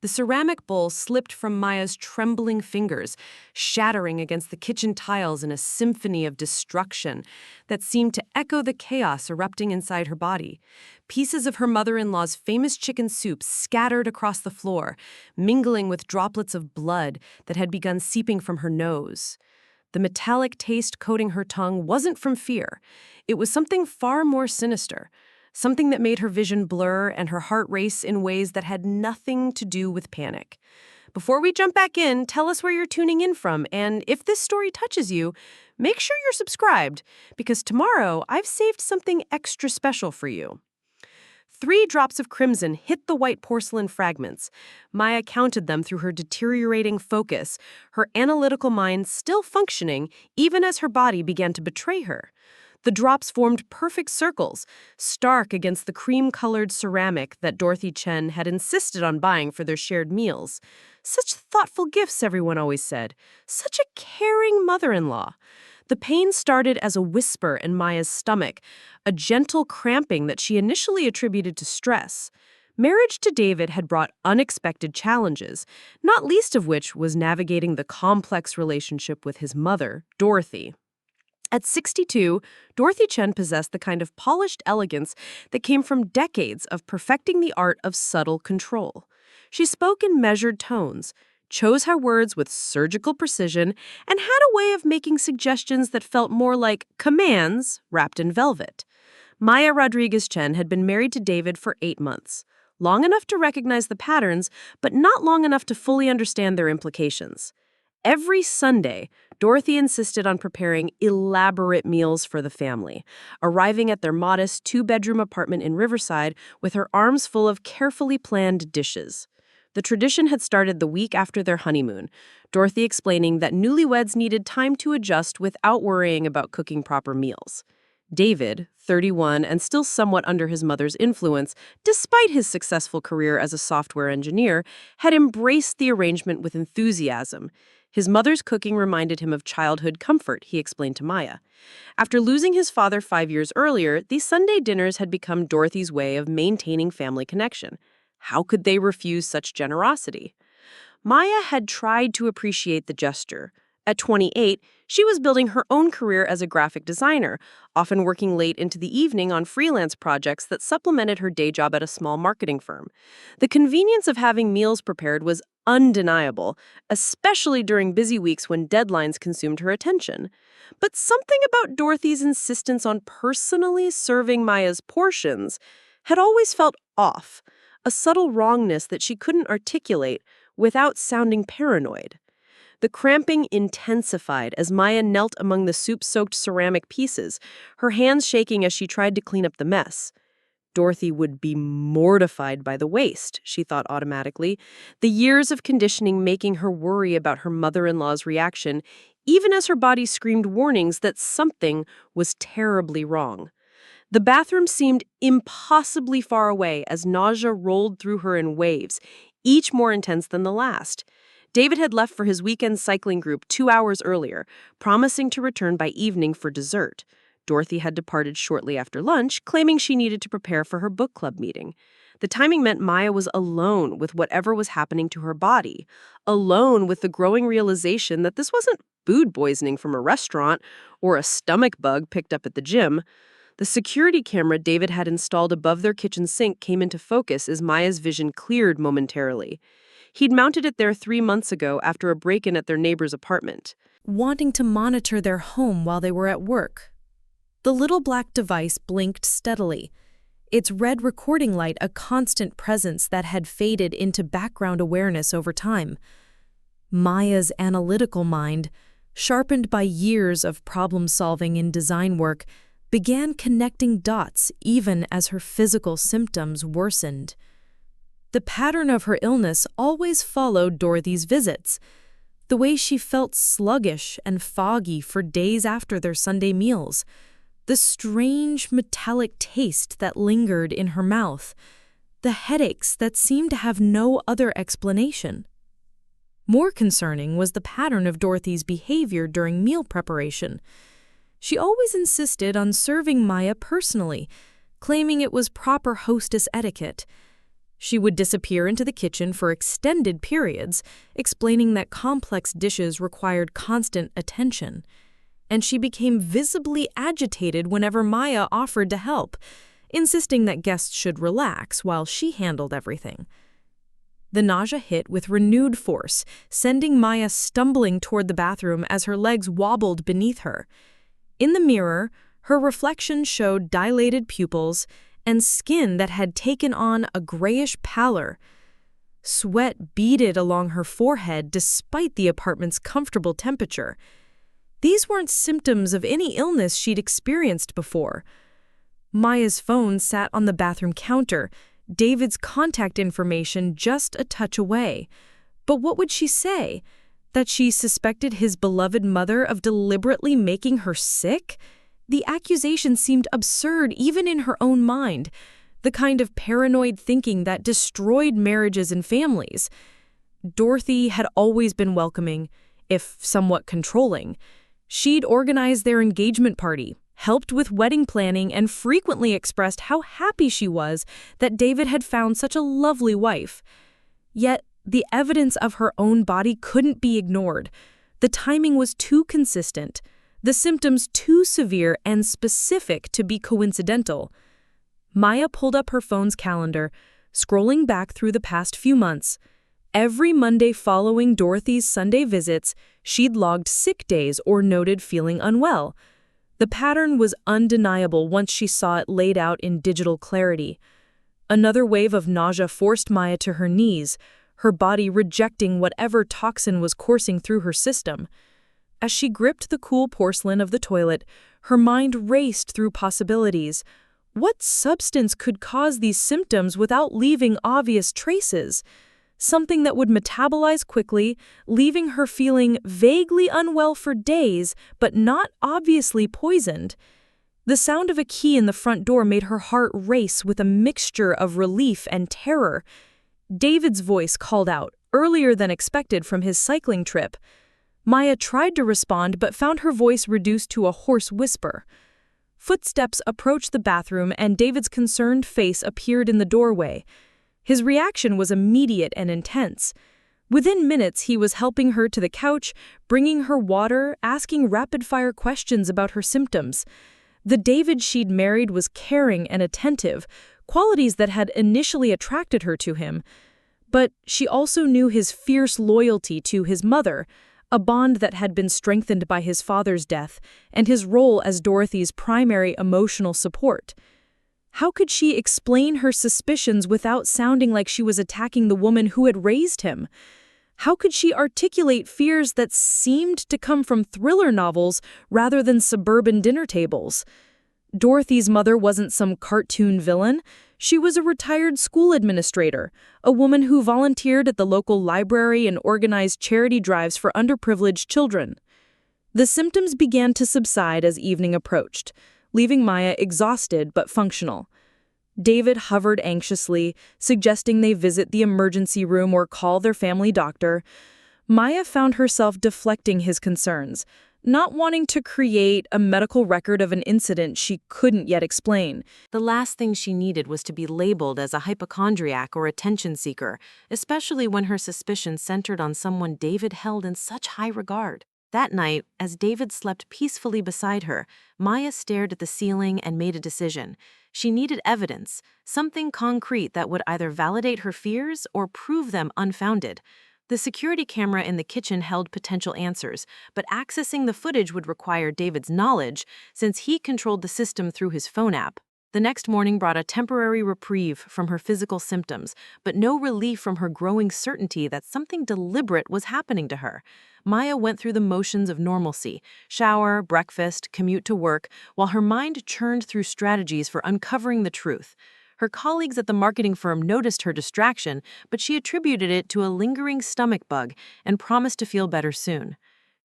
The ceramic bowl slipped from Maya's trembling fingers, shattering against the kitchen tiles in a symphony of destruction that seemed to echo the chaos erupting inside her body. Pieces of her mother-in-law's famous chicken soup scattered across the floor, mingling with droplets of blood that had begun seeping from her nose. The metallic taste coating her tongue wasn't from fear. It was something far more sinister. Something that made her vision blur and her heart race in ways that had nothing to do with panic. Before we jump back in, tell us where you're tuning in from, and if this story touches you, make sure you're subscribed, because tomorrow I've saved something extra special for you. 3 drops of crimson hit the white porcelain fragments. Maya counted them through her deteriorating focus, her analytical mind still functioning even as her body began to betray her. The drops formed perfect circles, stark against the cream-colored ceramic that Dorothy Chen had insisted on buying for their shared meals. Such thoughtful gifts, everyone always said. Such a caring mother-in-law. The pain started as a whisper in Maya's stomach, a gentle cramping that she initially attributed to stress. Marriage to David had brought unexpected challenges, not least of which was navigating the complex relationship with his mother, Dorothy. At 62, Dorothy Chen possessed the kind of polished elegance that came from decades of perfecting the art of subtle control. She spoke in measured tones, chose her words with surgical precision, and had a way of making suggestions that felt more like commands wrapped in velvet. Maya Rodriguez-Chen had been married to David for 8 months, long enough to recognize the patterns, but not long enough to fully understand their implications. Every Sunday, Dorothy insisted on preparing elaborate meals for the family, arriving at their modest 2-bedroom apartment in Riverside with her arms full of carefully planned dishes. The tradition had started the week after their honeymoon, Dorothy explaining that newlyweds needed time to adjust without worrying about cooking proper meals. David, 31 and still somewhat under his mother's influence, despite his successful career as a software engineer, had embraced the arrangement with enthusiasm. His mother's cooking reminded him of childhood comfort, he explained to Maya. After losing his father 5 years earlier, these Sunday dinners had become Dorothy's way of maintaining family connection. How could they refuse such generosity? Maya had tried to appreciate the gesture. At 28, she was building her own career as a graphic designer, often working late into the evening on freelance projects that supplemented her day job at a small marketing firm. The convenience of having meals prepared was undeniable, especially during busy weeks when deadlines consumed her attention. But something about Dorothy's insistence on personally serving Maya's portions had always felt off, a subtle wrongness that she couldn't articulate without sounding paranoid. The cramping intensified as Maya knelt among the soup-soaked ceramic pieces, her hands shaking as she tried to clean up the mess. Dorothy would be mortified by the waste, she thought automatically, the years of conditioning making her worry about her mother-in-law's reaction, even as her body screamed warnings that something was terribly wrong. The bathroom seemed impossibly far away as nausea rolled through her in waves, each more intense than the last. David had left for his weekend cycling group 2 hours earlier, promising to return by evening for dessert. Dorothy had departed shortly after lunch, claiming she needed to prepare for her book club meeting. The timing meant Maya was alone with whatever was happening to her body, alone with the growing realization that this wasn't food poisoning from a restaurant or a stomach bug picked up at the gym. The security camera David had installed above their kitchen sink came into focus as Maya's vision cleared momentarily. He'd mounted it there 3 months ago after a break-in at their neighbor's apartment, wanting to monitor their home while they were at work. The little black device blinked steadily, its red recording light a constant presence that had faded into background awareness over time. Maya's analytical mind, sharpened by years of problem-solving in design work, began connecting dots even as her physical symptoms worsened. The pattern of her illness always followed Dorothy's visits. The way she felt sluggish and foggy for days after their Sunday meals. The strange metallic taste that lingered in her mouth. The headaches that seemed to have no other explanation. More concerning was the pattern of Dorothy's behavior during meal preparation. She always insisted on serving Maya personally, claiming it was proper hostess etiquette. She would disappear into the kitchen for extended periods, explaining that complex dishes required constant attention. And she became visibly agitated whenever Maya offered to help, insisting that guests should relax while she handled everything. The nausea hit with renewed force, sending Maya stumbling toward the bathroom as her legs wobbled beneath her. In the mirror, her reflection showed dilated pupils and skin that had taken on a grayish pallor. Sweat beaded along her forehead despite the apartment's comfortable temperature. These weren't symptoms of any illness she'd experienced before. Maya's phone sat on the bathroom counter, David's contact information just a touch away. But what would she say? That she suspected his beloved mother of deliberately making her sick? The accusation seemed absurd even in her own mind, the kind of paranoid thinking that destroyed marriages and families. Dorothy had always been welcoming, if somewhat controlling. She'd organized their engagement party, helped with wedding planning, and frequently expressed how happy she was that David had found such a lovely wife. Yet, the evidence of her own body couldn't be ignored. The timing was too consistent, the symptoms too severe and specific to be coincidental. Maya pulled up her phone's calendar, scrolling back through the past few months. Every Monday following Dorothy's Sunday visits, she'd logged sick days or noted feeling unwell. The pattern was undeniable once she saw it laid out in digital clarity. Another wave of nausea forced Maya to her knees, her body rejecting whatever toxin was coursing through her system. As she gripped the cool porcelain of the toilet, her mind raced through possibilities. What substance could cause these symptoms without leaving obvious traces? Something that would metabolize quickly, leaving her feeling vaguely unwell for days, but not obviously poisoned. The sound of a key in the front door made her heart race with a mixture of relief and terror. David's voice called out, earlier than expected from his cycling trip. Maya tried to respond but found her voice reduced to a hoarse whisper. Footsteps approached the bathroom and David's concerned face appeared in the doorway. His reaction was immediate and intense. Within minutes, he was helping her to the couch, bringing her water, asking rapid-fire questions about her symptoms. The David she'd married was caring and attentive, qualities that had initially attracted her to him. But she also knew his fierce loyalty to his mother, a bond that had been strengthened by his father's death and his role as Dorothy's primary emotional support. How could she explain her suspicions without sounding like she was attacking the woman who had raised him? How could she articulate fears that seemed to come from thriller novels rather than suburban dinner tables? Dorothy's mother wasn't some cartoon villain. She was a retired school administrator, a woman who volunteered at the local library and organized charity drives for underprivileged children. The symptoms began to subside as evening approached, leaving Maya exhausted but functional. David hovered anxiously, suggesting they visit the emergency room or call their family doctor. Maya found herself deflecting his concerns, not wanting to create a medical record of an incident she couldn't yet explain. The last thing she needed was to be labeled as a hypochondriac or attention seeker, especially when her suspicions centered on someone David held in such high regard. That night, as David slept peacefully beside her, Maya stared at the ceiling and made a decision. She needed evidence, something concrete that would either validate her fears or prove them unfounded. The security camera in the kitchen held potential answers, but accessing the footage would require David's knowledge, since he controlled the system through his phone app. The next morning brought a temporary reprieve from her physical symptoms, but no relief from her growing certainty that something deliberate was happening to her. Maya went through the motions of normalcy, shower, breakfast, commute to work, while her mind churned through strategies for uncovering the truth. Her colleagues at the marketing firm noticed her distraction, but she attributed it to a lingering stomach bug and promised to feel better soon.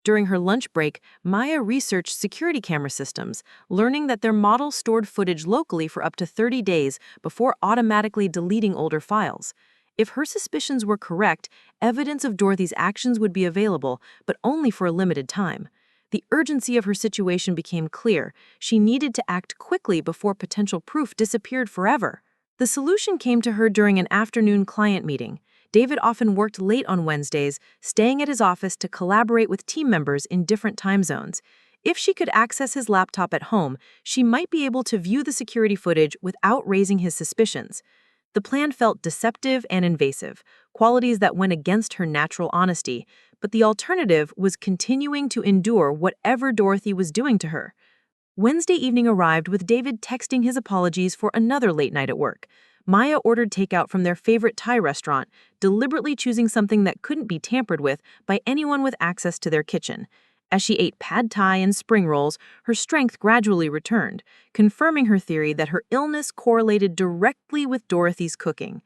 During her lunch break, Maya researched security camera systems, learning that their model stored footage locally for up to 30 days before automatically deleting older files. If her suspicions were correct, evidence of Dorothy's actions would be available, but only for a limited time. The urgency of her situation became clear. She needed to act quickly before potential proof disappeared forever. The solution came to her during an afternoon client meeting. David often worked late on Wednesdays, staying at his office to collaborate with team members in different time zones. If she could access his laptop at home, she might be able to view the security footage without raising his suspicions. The plan felt deceptive and invasive, qualities that went against her natural honesty, but the alternative was continuing to endure whatever Dorothy was doing to her. Wednesday evening arrived with David texting his apologies for another late night at work. Maya ordered takeout from their favorite Thai restaurant, deliberately choosing something that couldn't be tampered with by anyone with access to their kitchen. As she ate pad thai and spring rolls, her strength gradually returned, confirming her theory that her illness correlated directly with Dorothy's cooking.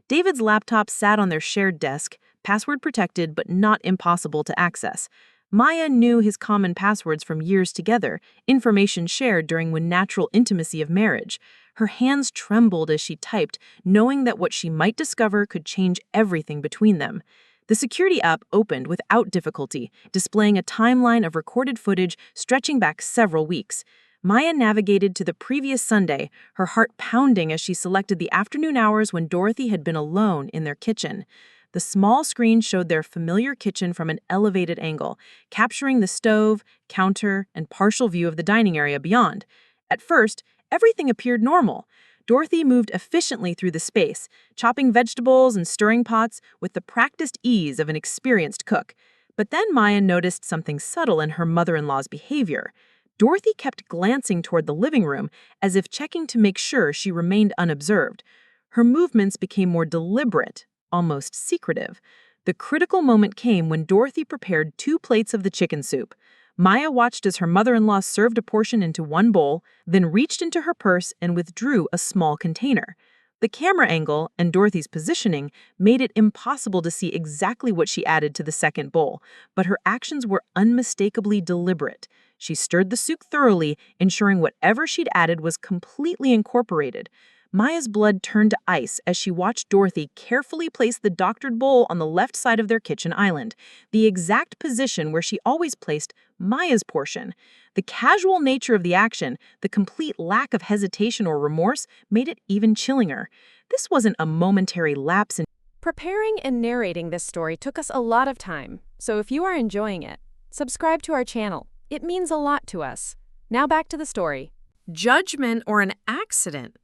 David's laptop sat on their shared desk, password protected but not impossible to access. Maya knew his common passwords from years together, information shared during the natural intimacy of marriage. Her hands trembled as she typed, knowing that what she might discover could change everything between them. The security app opened without difficulty, displaying a timeline of recorded footage stretching back several weeks. Maya navigated to the previous Sunday, her heart pounding as she selected the afternoon hours when Dorothy had been alone in their kitchen. The small screen showed their familiar kitchen from an elevated angle, capturing the stove, counter, and partial view of the dining area beyond. At first, everything appeared normal. Dorothy moved efficiently through the space, chopping vegetables and stirring pots with the practiced ease of an experienced cook. But then Maya noticed something subtle in her mother-in-law's behavior. Dorothy kept glancing toward the living room, as if checking to make sure she remained unobserved. Her movements became more deliberate, almost secretive. The critical moment came when Dorothy prepared 2 plates of the chicken soup. Maya watched as her mother-in-law served a portion into one bowl, then reached into her purse and withdrew a small container. The camera angle and Dorothy's positioning made it impossible to see exactly what she added to the second bowl, but her actions were unmistakably deliberate. She stirred the soup thoroughly, ensuring whatever she'd added was completely incorporated. Maya's blood turned to ice as she watched Dorothy carefully place the doctored bowl on the left side of their kitchen island, the exact position where she always placed Maya's portion. The casual nature of the action, the complete lack of hesitation or remorse, made it even chillinger. This wasn't a momentary lapse in. Preparing and narrating this story took us a lot of time, so if you are enjoying it, subscribe to our channel. It means a lot to us. Now back to the story. Judgment or an accident?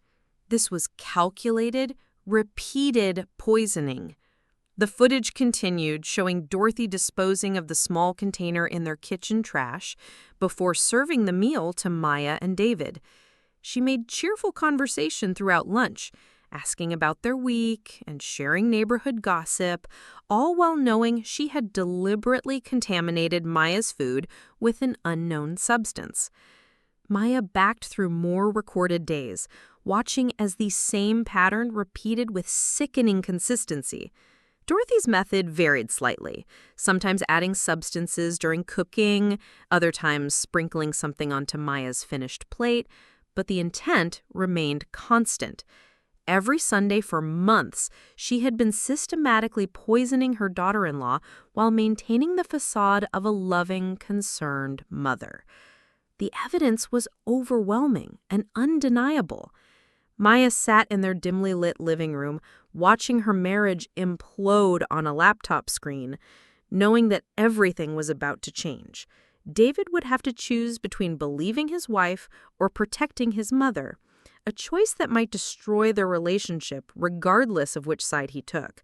This was calculated, repeated poisoning. The footage continued, showing Dorothy disposing of the small container in their kitchen trash before serving the meal to Maya and David. She made cheerful conversation throughout lunch, asking about their week and sharing neighborhood gossip, all while knowing she had deliberately contaminated Maya's food with an unknown substance. Maya backed through more recorded days, watching as the same pattern repeated with sickening consistency. Dorothy's method varied slightly, sometimes adding substances during cooking, other times sprinkling something onto Maya's finished plate, but the intent remained constant. Every Sunday for months, she had been systematically poisoning her daughter-in-law while maintaining the facade of a loving, concerned mother. The evidence was overwhelming and undeniable. Maya sat in their dimly lit living room, watching her marriage implode on a laptop screen, knowing that everything was about to change. David would have to choose between believing his wife or protecting his mother, a choice that might destroy their relationship regardless of which side he took.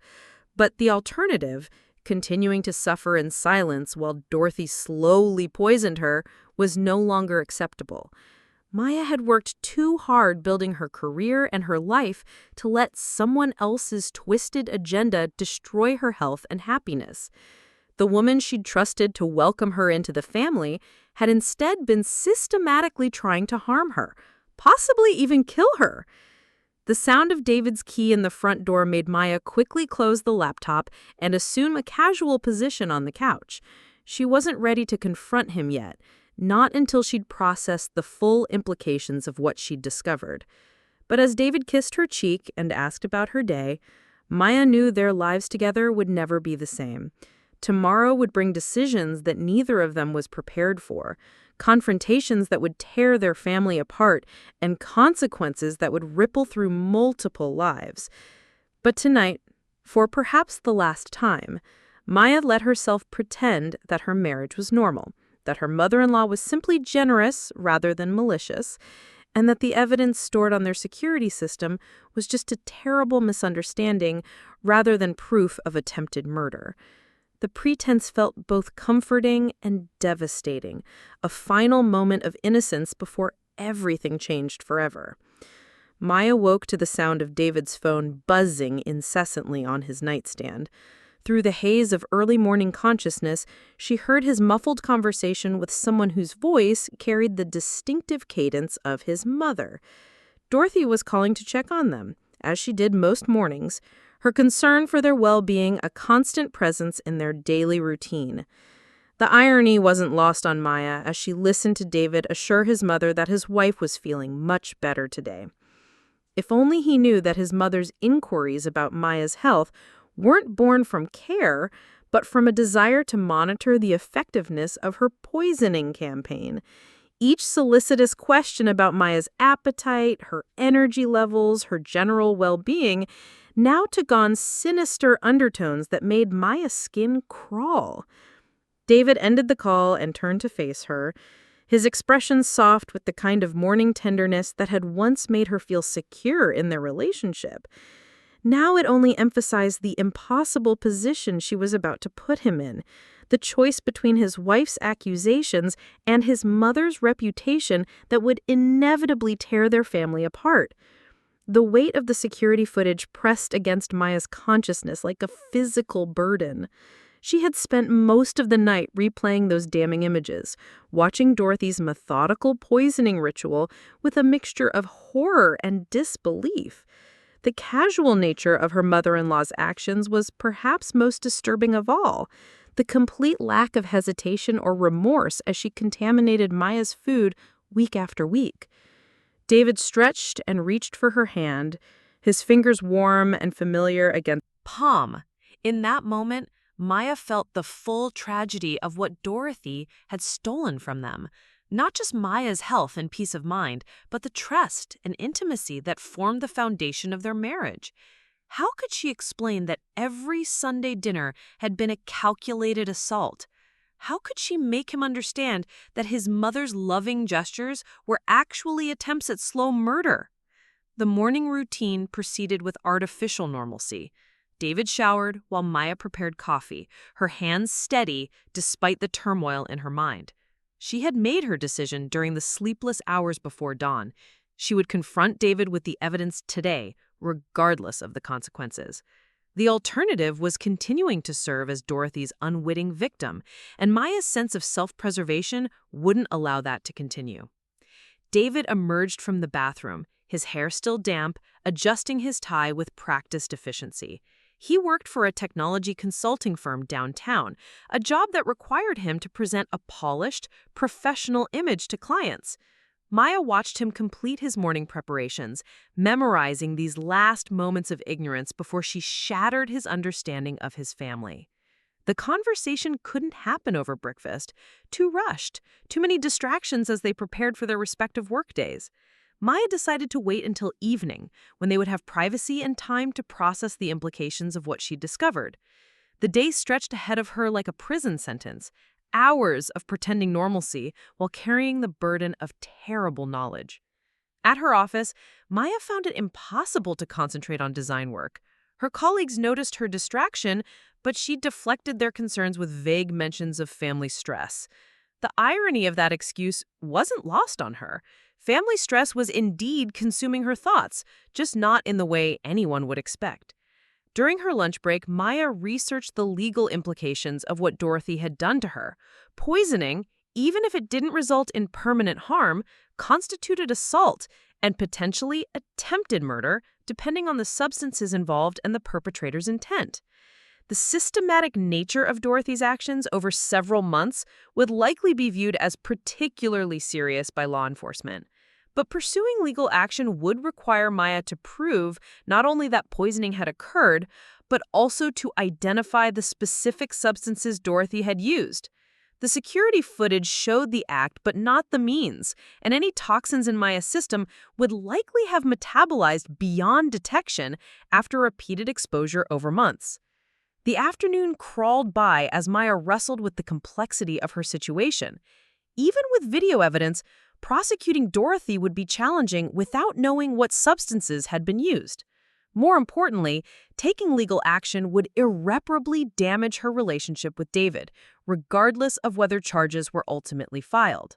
But the alternative, continuing to suffer in silence while Dorothy slowly poisoned her, was no longer acceptable. Maya had worked too hard building her career and her life to let someone else's twisted agenda destroy her health and happiness. The woman she'd trusted to welcome her into the family had instead been systematically trying to harm her, possibly even kill her. The sound of David's key in the front door made Maya quickly close the laptop and assume a casual position on the couch. She wasn't ready to confront him yet, not until she'd processed the full implications of what she'd discovered. But as David kissed her cheek and asked about her day, Maya knew their lives together would never be the same. Tomorrow would bring decisions that neither of them was prepared for, confrontations that would tear their family apart, and consequences that would ripple through multiple lives. But tonight, for perhaps the last time, Maya let herself pretend that her marriage was normal, that her mother-in-law was simply generous rather than malicious, and that the evidence stored on their security system was just a terrible misunderstanding rather than proof of attempted murder. The pretense felt both comforting and devastating, a final moment of innocence before everything changed forever. Maya woke to the sound of David's phone buzzing incessantly on his nightstand. Through the haze of early morning consciousness, she heard his muffled conversation with someone whose voice carried the distinctive cadence of his mother. Dorothy was calling to check on them, as she did most mornings, her concern for their well-being a constant presence in their daily routine. The irony wasn't lost on Maya as she listened to David assure his mother that his wife was feeling much better today. If only he knew that his mother's inquiries about Maya's health weren't born from care, but from a desire to monitor the effectiveness of her poisoning campaign. Each solicitous question about Maya's appetite, her energy levels, her general well-being, now took on sinister undertones that made Maya's skin crawl. David ended the call and turned to face her, his expression soft with the kind of morning tenderness that had once made her feel secure in their relationship. Now it only emphasized the impossible position she was about to put him in, the choice between his wife's accusations and his mother's reputation that would inevitably tear their family apart. The weight of the security footage pressed against Maya's consciousness like a physical burden. She had spent most of the night replaying those damning images, watching Dorothy's methodical poisoning ritual with a mixture of horror and disbelief. The casual nature of her mother-in-law's actions was perhaps most disturbing of all, the complete lack of hesitation or remorse as she contaminated Maya's food week after week. David stretched and reached for her hand, his fingers warm and familiar against Palm. In that moment, Maya felt the full tragedy of what Dorothy had stolen from them. Not just Maya's health and peace of mind, but the trust and intimacy that formed the foundation of their marriage. How could she explain that every Sunday dinner had been a calculated assault? How could she make him understand that his mother's loving gestures were actually attempts at slow murder? The morning routine proceeded with artificial normalcy. David showered while Maya prepared coffee, her hands steady despite the turmoil in her mind. She had made her decision during the sleepless hours before dawn. She would confront David with the evidence today, regardless of the consequences. The alternative was continuing to serve as Dorothy's unwitting victim, and Maya's sense of self-preservation wouldn't allow that to continue. David emerged from the bathroom, his hair still damp, adjusting his tie with practiced efficiency. He worked for a technology consulting firm downtown, a job that required him to present a polished, professional image to clients. Maya watched him complete his morning preparations, memorizing these last moments of ignorance before she shattered his understanding of his family. The conversation couldn't happen over breakfast, too rushed, too many distractions as they prepared for their respective workdays. Maya decided to wait until evening, when they would have privacy and time to process the implications of what she'd discovered. The day stretched ahead of her like a prison sentence, hours of pretending normalcy while carrying the burden of terrible knowledge. At her office, Maya found it impossible to concentrate on design work. Her colleagues noticed her distraction, but she deflected their concerns with vague mentions of family stress. The irony of that excuse wasn't lost on her. Family stress was indeed consuming her thoughts, just not in the way anyone would expect. During her lunch break, Maya researched the legal implications of what Dorothy had done to her. Poisoning, even if it didn't result in permanent harm, constituted assault and potentially attempted murder, depending on the substances involved and the perpetrator's intent. The systematic nature of Dorothy's actions over several months would likely be viewed as particularly serious by law enforcement. But pursuing legal action would require Maya to prove not only that poisoning had occurred, but also to identify the specific substances Dorothy had used. The security footage showed the act, but not the means, and any toxins in Maya's system would likely have metabolized beyond detection after repeated exposure over months. The afternoon crawled by as Maya wrestled with the complexity of her situation. Even with video evidence, prosecuting Dorothy would be challenging without knowing what substances had been used. More importantly, taking legal action would irreparably damage her relationship with David, regardless of whether charges were ultimately filed.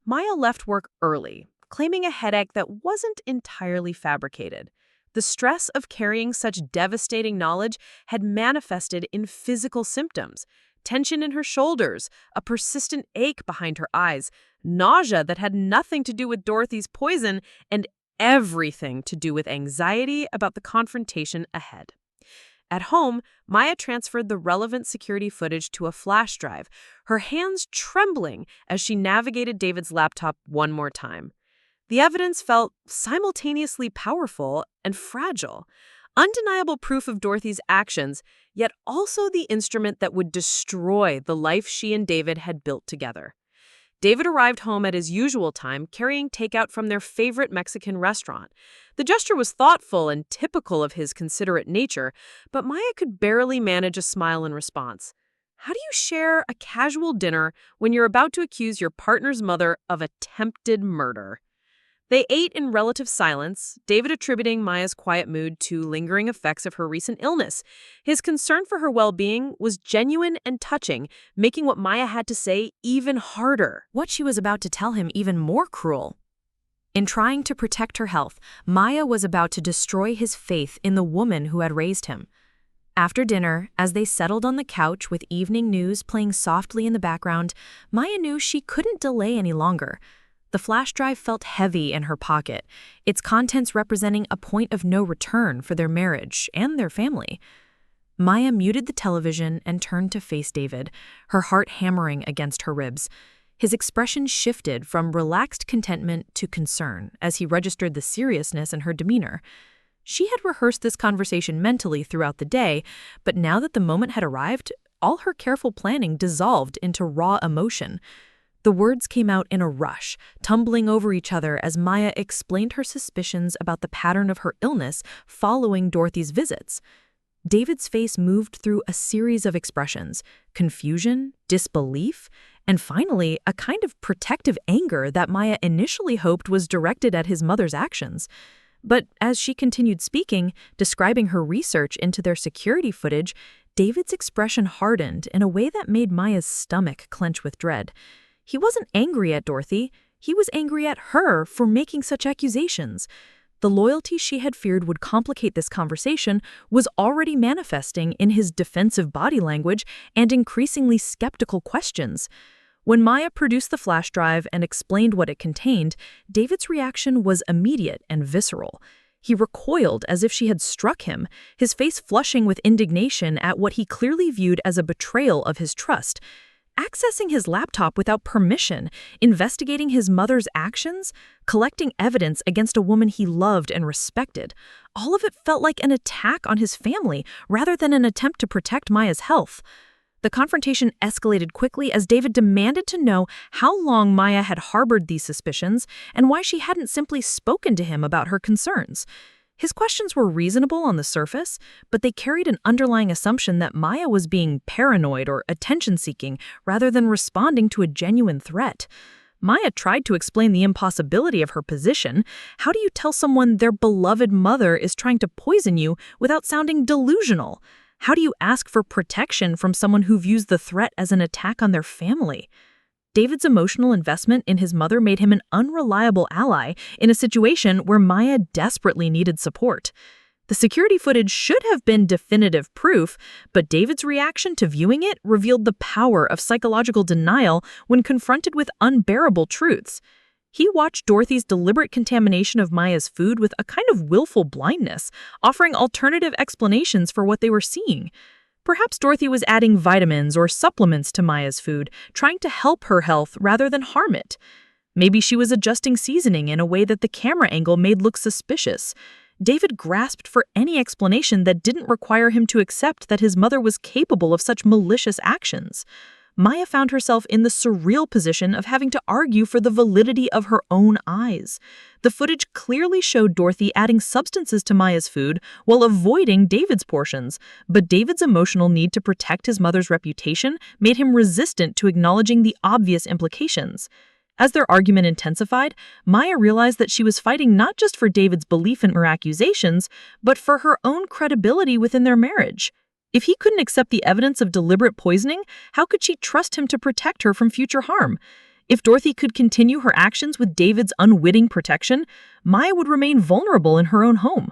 Maya left work early, claiming a headache that wasn't entirely fabricated. The stress of carrying such devastating knowledge had manifested in physical symptoms: tension in her shoulders, a persistent ache behind her eyes, nausea that had nothing to do with Dorothy's poison, and everything to do with anxiety about the confrontation ahead. At home, Maya transferred the relevant security footage to a flash drive, her hands trembling as she navigated David's laptop one more time. The evidence felt simultaneously powerful and fragile, undeniable proof of Dorothy's actions, yet also the instrument that would destroy the life she and David had built together. David arrived home at his usual time, carrying takeout from their favorite Mexican restaurant. The gesture was thoughtful and typical of his considerate nature, but Maya could barely manage a smile in response. How do you share a casual dinner when you're about to accuse your partner's mother of attempted murder? They ate in relative silence, David attributing Maya's quiet mood to lingering effects of her recent illness. His concern for her well-being was genuine and touching, making what Maya had to say even harder. What she was about to tell him even more cruel. In trying to protect her health, Maya was about to destroy his faith in the woman who had raised him. After dinner, as they settled on the couch with evening news playing softly in the background, Maya knew she couldn't delay any longer. The flash drive felt heavy in her pocket, its contents representing a point of no return for their marriage and their family. Maya muted the television and turned to face David, her heart hammering against her ribs. His expression shifted from relaxed contentment to concern as he registered the seriousness in her demeanor. She had rehearsed this conversation mentally throughout the day, but now that the moment had arrived, all her careful planning dissolved into raw emotion. The words came out in a rush, tumbling over each other as Maya explained her suspicions about the pattern of her illness following Dorothy's visits. David's face moved through a series of expressions: confusion, disbelief, and finally a kind of protective anger that Maya initially hoped was directed at his mother's actions. But as she continued speaking, describing her research into their security footage, David's expression hardened in a way that made Maya's stomach clench with dread. He wasn't angry at Dorothy, he was angry at her for making such accusations. The loyalty she had feared would complicate this conversation was already manifesting in his defensive body language and increasingly skeptical questions. When Maya produced the flash drive and explained what it contained, David's reaction was immediate and visceral. He recoiled as if she had struck him, his face flushing with indignation at what he clearly viewed as a betrayal of his trust. Accessing his laptop without permission, investigating his mother's actions, collecting evidence against a woman he loved and respected, all of it felt like an attack on his family rather than an attempt to protect Maya's health. The confrontation escalated quickly as David demanded to know how long Maya had harbored these suspicions and why she hadn't simply spoken to him about her concerns. His questions were reasonable on the surface, but they carried an underlying assumption that Maya was being paranoid or attention-seeking rather than responding to a genuine threat. Maya tried to explain the impossibility of her position. How do you tell someone their beloved mother is trying to poison you without sounding delusional? How do you ask for protection from someone who views the threat as an attack on their family? David's emotional investment in his mother made him an unreliable ally in a situation where Maya desperately needed support. The security footage should have been definitive proof, but David's reaction to viewing it revealed the power of psychological denial when confronted with unbearable truths. He watched Dorothy's deliberate contamination of Maya's food with a kind of willful blindness, offering alternative explanations for what they were seeing. Perhaps Dorothy was adding vitamins or supplements to Maya's food, trying to help her health rather than harm it. Maybe she was adjusting seasoning in a way that the camera angle made look suspicious. David grasped for any explanation that didn't require him to accept that his mother was capable of such malicious actions. Maya found herself in the surreal position of having to argue for the validity of her own eyes. The footage clearly showed Dorothy adding substances to Maya's food while avoiding David's portions, but David's emotional need to protect his mother's reputation made him resistant to acknowledging the obvious implications. As their argument intensified, Maya realized that she was fighting not just for David's belief in her accusations, but for her own credibility within their marriage. If he couldn't accept the evidence of deliberate poisoning, how could she trust him to protect her from future harm? If Dorothy could continue her actions with David's unwitting protection, Maya would remain vulnerable in her own home.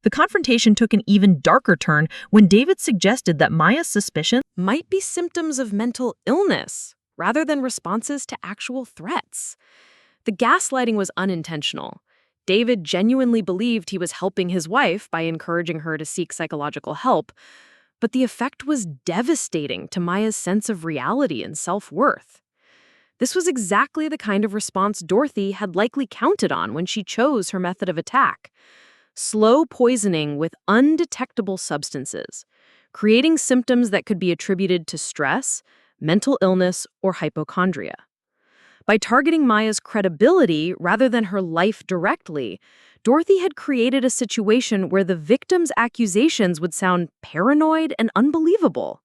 The confrontation took an even darker turn when David suggested that Maya's suspicions might be symptoms of mental illness rather than responses to actual threats. The gaslighting was unintentional. David genuinely believed he was helping his wife by encouraging her to seek psychological help, but the effect was devastating to Maya's sense of reality and self-worth. This was exactly the kind of response Dorothy had likely counted on when she chose her method of attack: slow poisoning with undetectable substances, creating symptoms that could be attributed to stress, mental illness, or hypochondria. By targeting Maya's credibility rather than her life directly, Dorothy had created a situation where the victim's accusations would sound paranoid and unbelievable.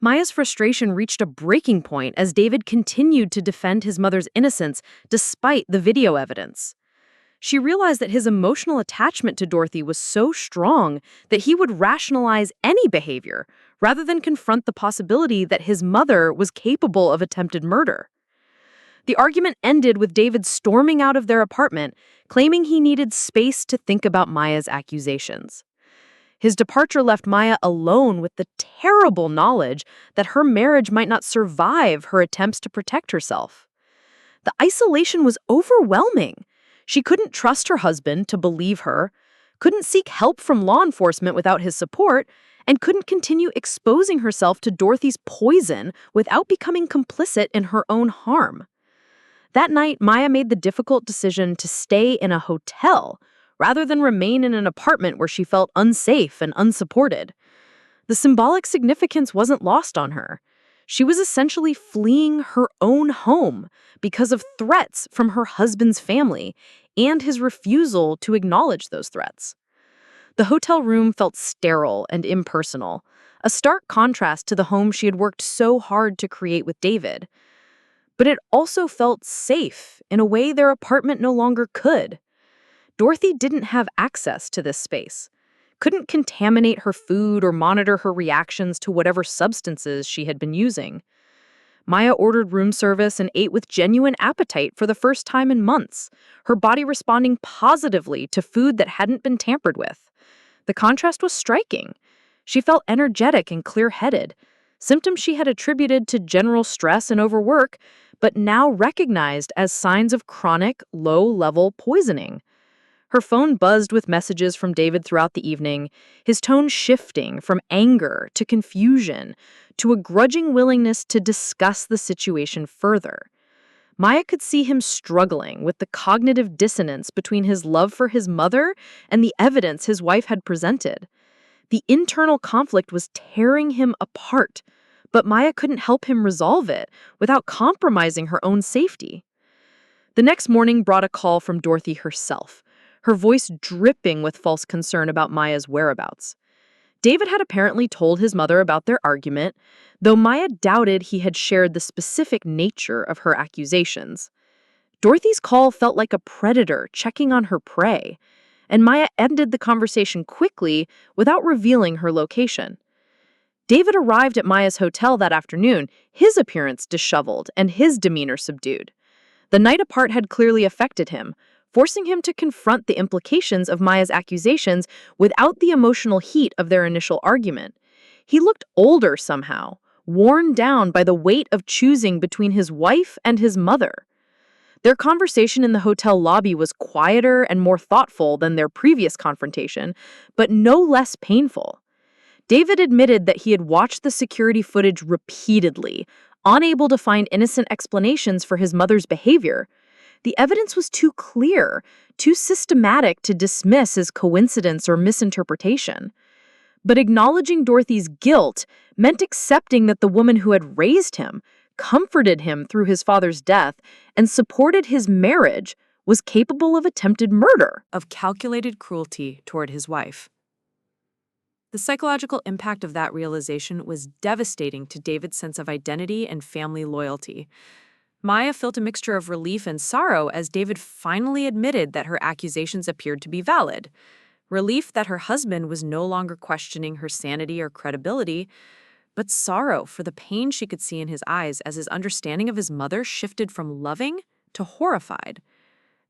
Maya's frustration reached a breaking point as David continued to defend his mother's innocence despite the video evidence. She realized that his emotional attachment to Dorothy was so strong that he would rationalize any behavior rather than confront the possibility that his mother was capable of attempted murder. The argument ended with David storming out of their apartment, claiming he needed space to think about Maya's accusations. His departure left Maya alone with the terrible knowledge that her marriage might not survive her attempts to protect herself. The isolation was overwhelming. She couldn't trust her husband to believe her, couldn't seek help from law enforcement without his support, and couldn't continue exposing herself to Dorothy's poison without becoming complicit in her own harm. That night, Maya made the difficult decision to stay in a hotel rather than remain in an apartment where she felt unsafe and unsupported. The symbolic significance wasn't lost on her. She was essentially fleeing her own home because of threats from her husband's family and his refusal to acknowledge those threats. The hotel room felt sterile and impersonal, a stark contrast to the home she had worked so hard to create with David. But it also felt safe in a way their apartment no longer could. Dorothy didn't have access to this space, couldn't contaminate her food or monitor her reactions to whatever substances she had been using. Maya ordered room service and ate with genuine appetite for the first time in months, her body responding positively to food that hadn't been tampered with. The contrast was striking. She felt energetic and clear-headed, symptoms she had attributed to general stress and overwork, but now recognized as signs of chronic, low-level poisoning. Her phone buzzed with messages from David throughout the evening, his tone shifting from anger to confusion to a grudging willingness to discuss the situation further. Maya could see him struggling with the cognitive dissonance between his love for his mother and the evidence his wife had presented. The internal conflict was tearing him apart, but Maya couldn't help him resolve it without compromising her own safety. The next morning brought a call from Dorothy herself, her voice dripping with false concern about Maya's whereabouts. David had apparently told his mother about their argument, though Maya doubted he had shared the specific nature of her accusations. Dorothy's call felt like a predator checking on her prey, and Maya ended the conversation quickly without revealing her location. David arrived at Maya's hotel that afternoon, his appearance disheveled and his demeanor subdued. The night apart had clearly affected him, forcing him to confront the implications of Maya's accusations without the emotional heat of their initial argument. He looked older somehow, worn down by the weight of choosing between his wife and his mother. Their conversation in the hotel lobby was quieter and more thoughtful than their previous confrontation, but no less painful. David admitted that he had watched the security footage repeatedly, unable to find innocent explanations for his mother's behavior. The evidence was too clear, too systematic to dismiss as coincidence or misinterpretation. But acknowledging Dorothy's guilt meant accepting that the woman who had raised him, comforted him through his father's death, and supported his marriage was capable of attempted murder. Of calculated cruelty toward his wife. The psychological impact of that realization was devastating to David's sense of identity and family loyalty. Maya felt a mixture of relief and sorrow as David finally admitted that her accusations appeared to be valid. Relief that her husband was no longer questioning her sanity or credibility, but sorrow for the pain she could see in his eyes as his understanding of his mother shifted from loving to horrified.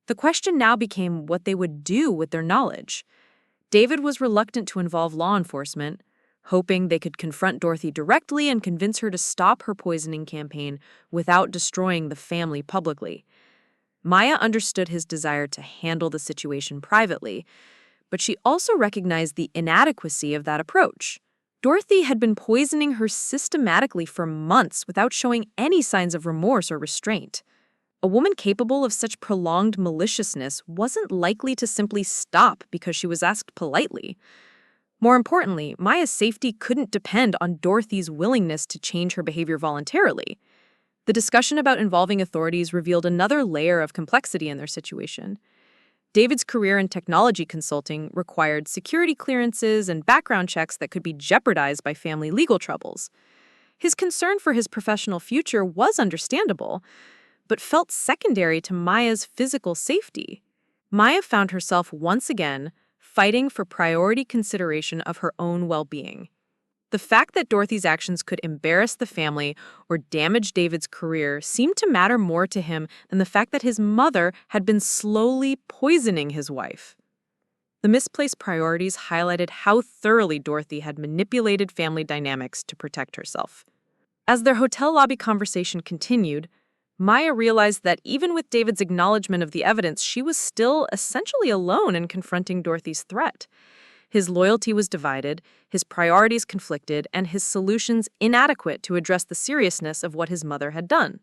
The question now became what they would do with their knowledge. David was reluctant to involve law enforcement, hoping they could confront Dorothy directly and convince her to stop her poisoning campaign without destroying the family publicly. Maya understood his desire to handle the situation privately, but she also recognized the inadequacy of that approach. Dorothy had been poisoning her systematically for months without showing any signs of remorse or restraint. A woman capable of such prolonged maliciousness wasn't likely to simply stop because she was asked politely. More importantly, Maya's safety couldn't depend on Dorothy's willingness to change her behavior voluntarily. The discussion about involving authorities revealed another layer of complexity in their situation. David's career in technology consulting required security clearances and background checks that could be jeopardized by family legal troubles. His concern for his professional future was understandable, but felt secondary to Maya's physical safety. Maya found herself once again fighting for priority consideration of her own well-being. The fact that Dorothy's actions could embarrass the family or damage David's career seemed to matter more to him than the fact that his mother had been slowly poisoning his wife. The misplaced priorities highlighted how thoroughly Dorothy had manipulated family dynamics to protect herself. As their hotel lobby conversation continued, Maya realized that even with David's acknowledgement of the evidence, she was still essentially alone in confronting Dorothy's threat. His loyalty was divided, his priorities conflicted, and his solutions inadequate to address the seriousness of what his mother had done.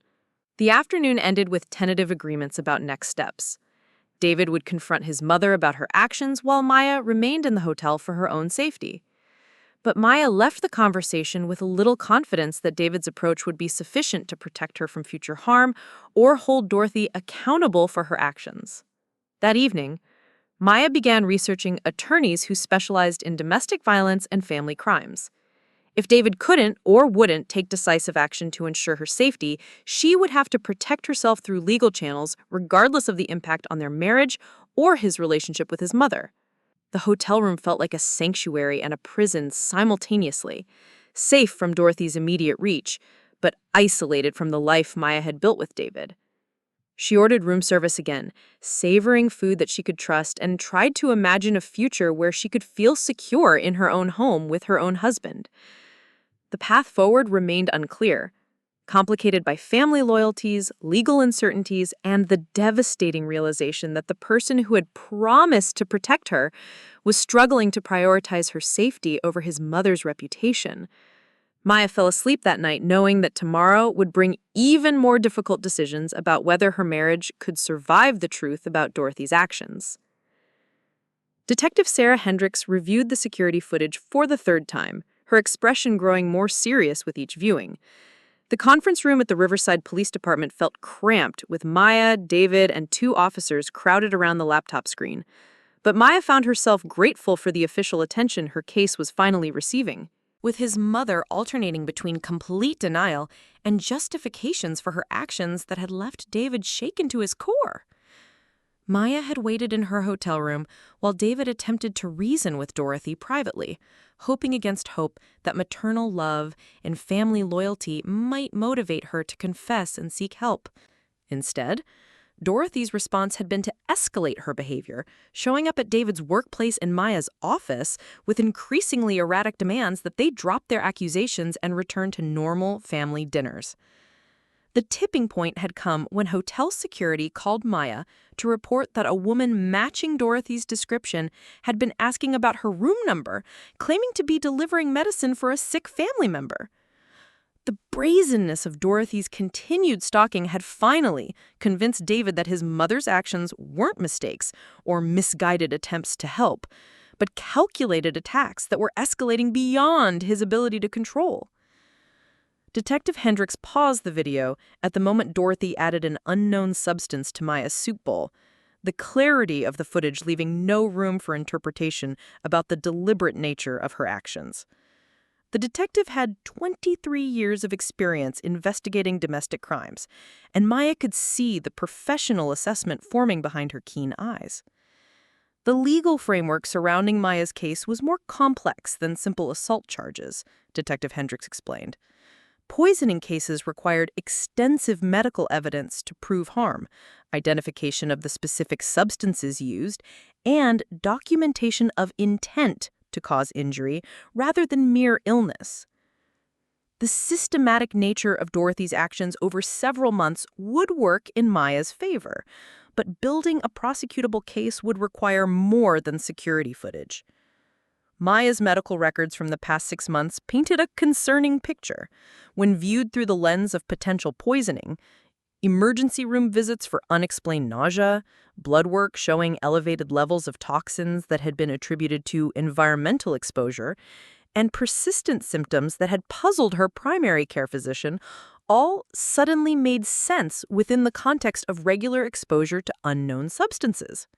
The afternoon ended with tentative agreements about next steps. David would confront his mother about her actions while Maya remained in the hotel for her own safety. But Maya left the conversation with little confidence that David's approach would be sufficient to protect her from future harm or hold Dorothy accountable for her actions. That evening, Maya began researching attorneys who specialized in domestic violence and family crimes. If David couldn't or wouldn't take decisive action to ensure her safety, she would have to protect herself through legal channels regardless of the impact on their marriage or his relationship with his mother. The hotel room felt like a sanctuary and a prison simultaneously, safe from Dorothy's immediate reach, but isolated from the life Maya had built with David. She ordered room service again, savoring food that she could trust, and tried to imagine a future where she could feel secure in her own home with her own husband. The path forward remained unclear, complicated by family loyalties, legal uncertainties, and the devastating realization that the person who had promised to protect her was struggling to prioritize her safety over his mother's reputation. Maya fell asleep that night knowing that tomorrow would bring even more difficult decisions about whether her marriage could survive the truth about Dorothy's actions. Detective Sarah Hendricks reviewed the security footage for the third time, her expression growing more serious with each viewing. The conference room at the Riverside Police Department felt cramped, with Maya, David, and 2 officers crowded around the laptop screen. But Maya found herself grateful for the official attention her case was finally receiving. With his mother alternating between complete denial and justifications for her actions that had left David shaken to his core. Maya had waited in her hotel room while David attempted to reason with Dorothy privately, hoping against hope that maternal love and family loyalty might motivate her to confess and seek help. Instead, Dorothy's response had been to escalate her behavior, showing up at David's workplace and Maya's office with increasingly erratic demands that they drop their accusations and return to normal family dinners. The tipping point had come when hotel security called Maya to report that a woman matching Dorothy's description had been asking about her room number, claiming to be delivering medicine for a sick family member. The brazenness of Dorothy's continued stalking had finally convinced David that his mother's actions weren't mistakes or misguided attempts to help, but calculated attacks that were escalating beyond his ability to control. Detective Hendricks paused the video at the moment Dorothy added an unknown substance to Maya's soup bowl, the clarity of the footage leaving no room for interpretation about the deliberate nature of her actions. The detective had 23 years of experience investigating domestic crimes, and Maya could see the professional assessment forming behind her keen eyes. The legal framework surrounding Maya's case was more complex than simple assault charges, Detective Hendricks explained. Poisoning cases required extensive medical evidence to prove harm, identification of the specific substances used, and documentation of intent to cause injury rather than mere illness. The systematic nature of Dorothy's actions over several months would work in Maya's favor, but building a prosecutable case would require more than security footage. Maya's medical records from the past 6 months painted a concerning picture. When viewed through the lens of potential poisoning, emergency room visits for unexplained nausea, blood work showing elevated levels of toxins that had been attributed to environmental exposure, and persistent symptoms that had puzzled her primary care physician all suddenly made sense within the context of regular exposure to unknown substances.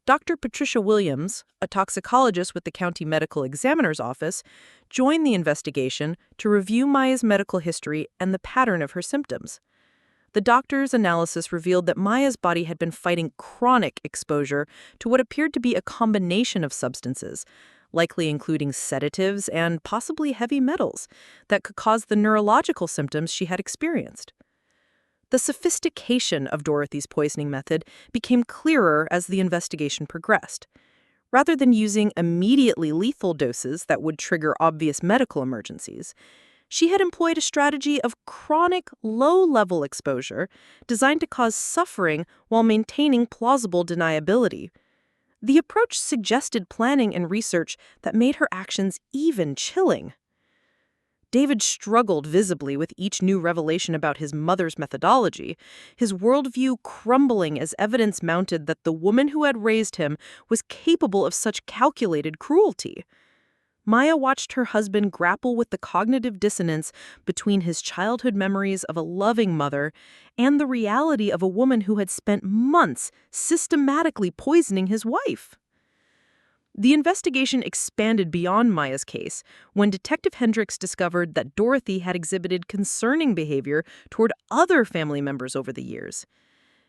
Dr. Patricia Williams, a toxicologist with the County Medical Examiner's Office, joined the investigation to review Maya's medical history and the pattern of her symptoms. The doctor's analysis revealed that Maya's body had been fighting chronic exposure to what appeared to be a combination of substances, likely including sedatives and possibly heavy metals, that could cause the neurological symptoms she had experienced. The sophistication of Dorothy's poisoning method became clearer as the investigation progressed. Rather than using immediately lethal doses that would trigger obvious medical emergencies, she had employed a strategy of chronic, low-level exposure designed to cause suffering while maintaining plausible deniability. The approach suggested planning and research that made her actions even chilling. David struggled visibly with each new revelation about his mother's methodology, his worldview crumbling as evidence mounted that the woman who had raised him was capable of such calculated cruelty. Maya watched her husband grapple with the cognitive dissonance between his childhood memories of a loving mother and the reality of a woman who had spent months systematically poisoning his wife. The investigation expanded beyond Maya's case when Detective Hendricks discovered that Dorothy had exhibited concerning behavior toward other family members over the years.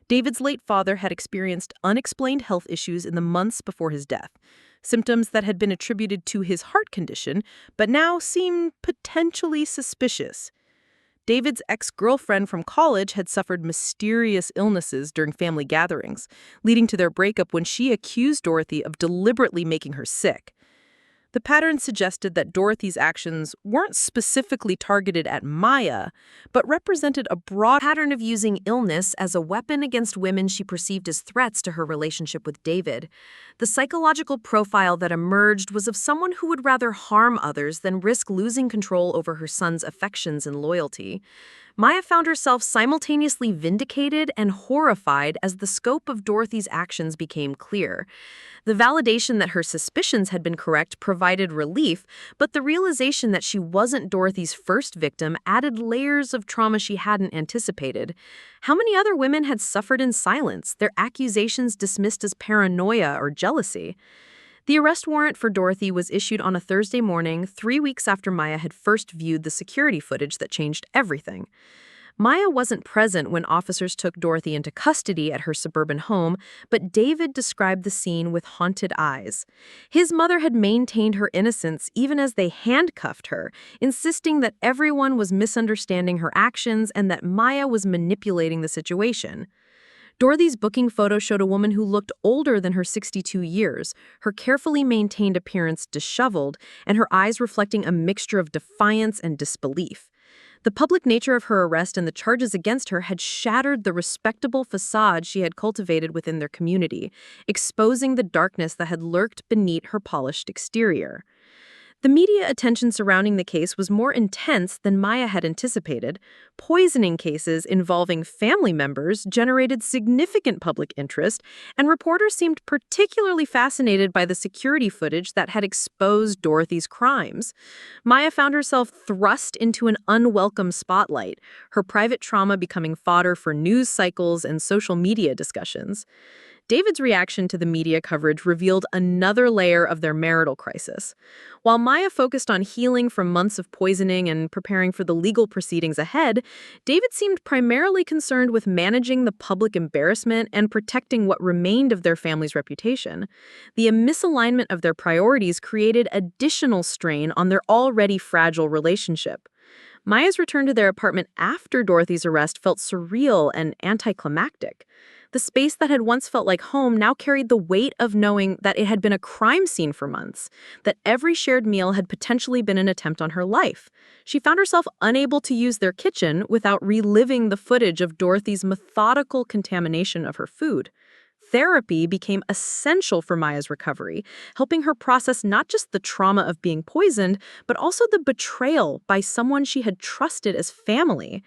David's late father had experienced unexplained health issues in the months before his death, symptoms that had been attributed to his heart condition but now seemed potentially suspicious. David's ex-girlfriend from college had suffered mysterious illnesses during family gatherings, leading to their breakup when she accused Dorothy of deliberately making her sick. The pattern suggested that Dorothy's actions weren't specifically targeted at Maya, but represented a broad pattern of using illness as a weapon against women she perceived as threats to her relationship with David. The psychological profile that emerged was of someone who would rather harm others than risk losing control over her son's affections and loyalty. Maya found herself simultaneously vindicated and horrified as the scope of Dorothy's actions became clear. The validation that her suspicions had been correct provided relief, but the realization that she wasn't Dorothy's first victim added layers of trauma she hadn't anticipated. How many other women had suffered in silence, their accusations dismissed as paranoia or jealousy? The arrest warrant for Dorothy was issued on a Thursday morning, 3 weeks after Maya had first viewed the security footage that changed everything. Maya wasn't present when officers took Dorothy into custody at her suburban home, but David described the scene with haunted eyes. His mother had maintained her innocence even as they handcuffed her, insisting that everyone was misunderstanding her actions and that Maya was manipulating the situation. Dorothy's booking photo showed a woman who looked older than her 62 years, her carefully maintained appearance disheveled, and her eyes reflecting a mixture of defiance and disbelief. The public nature of her arrest and the charges against her had shattered the respectable facade she had cultivated within their community, exposing the darkness that had lurked beneath her polished exterior. The media attention surrounding the case was more intense than Maya had anticipated. Poisoning cases involving family members generated significant public interest, and reporters seemed particularly fascinated by the security footage that had exposed Dorothy's crimes. Maya found herself thrust into an unwelcome spotlight, her private trauma becoming fodder for news cycles and social media discussions. David's reaction to the media coverage revealed another layer of their marital crisis. While Maya focused on healing from months of poisoning and preparing for the legal proceedings ahead, David seemed primarily concerned with managing the public embarrassment and protecting what remained of their family's reputation. The misalignment of their priorities created additional strain on their already fragile relationship. Maya's return to their apartment after Dorothy's arrest felt surreal and anticlimactic. The space that had once felt like home now carried the weight of knowing that it had been a crime scene for months, that every shared meal had potentially been an attempt on her life. She found herself unable to use their kitchen without reliving the footage of Dorothy's methodical contamination of her food. Therapy became essential for Maya's recovery, helping her process not just the trauma of being poisoned, but also the betrayal by someone she had trusted as family.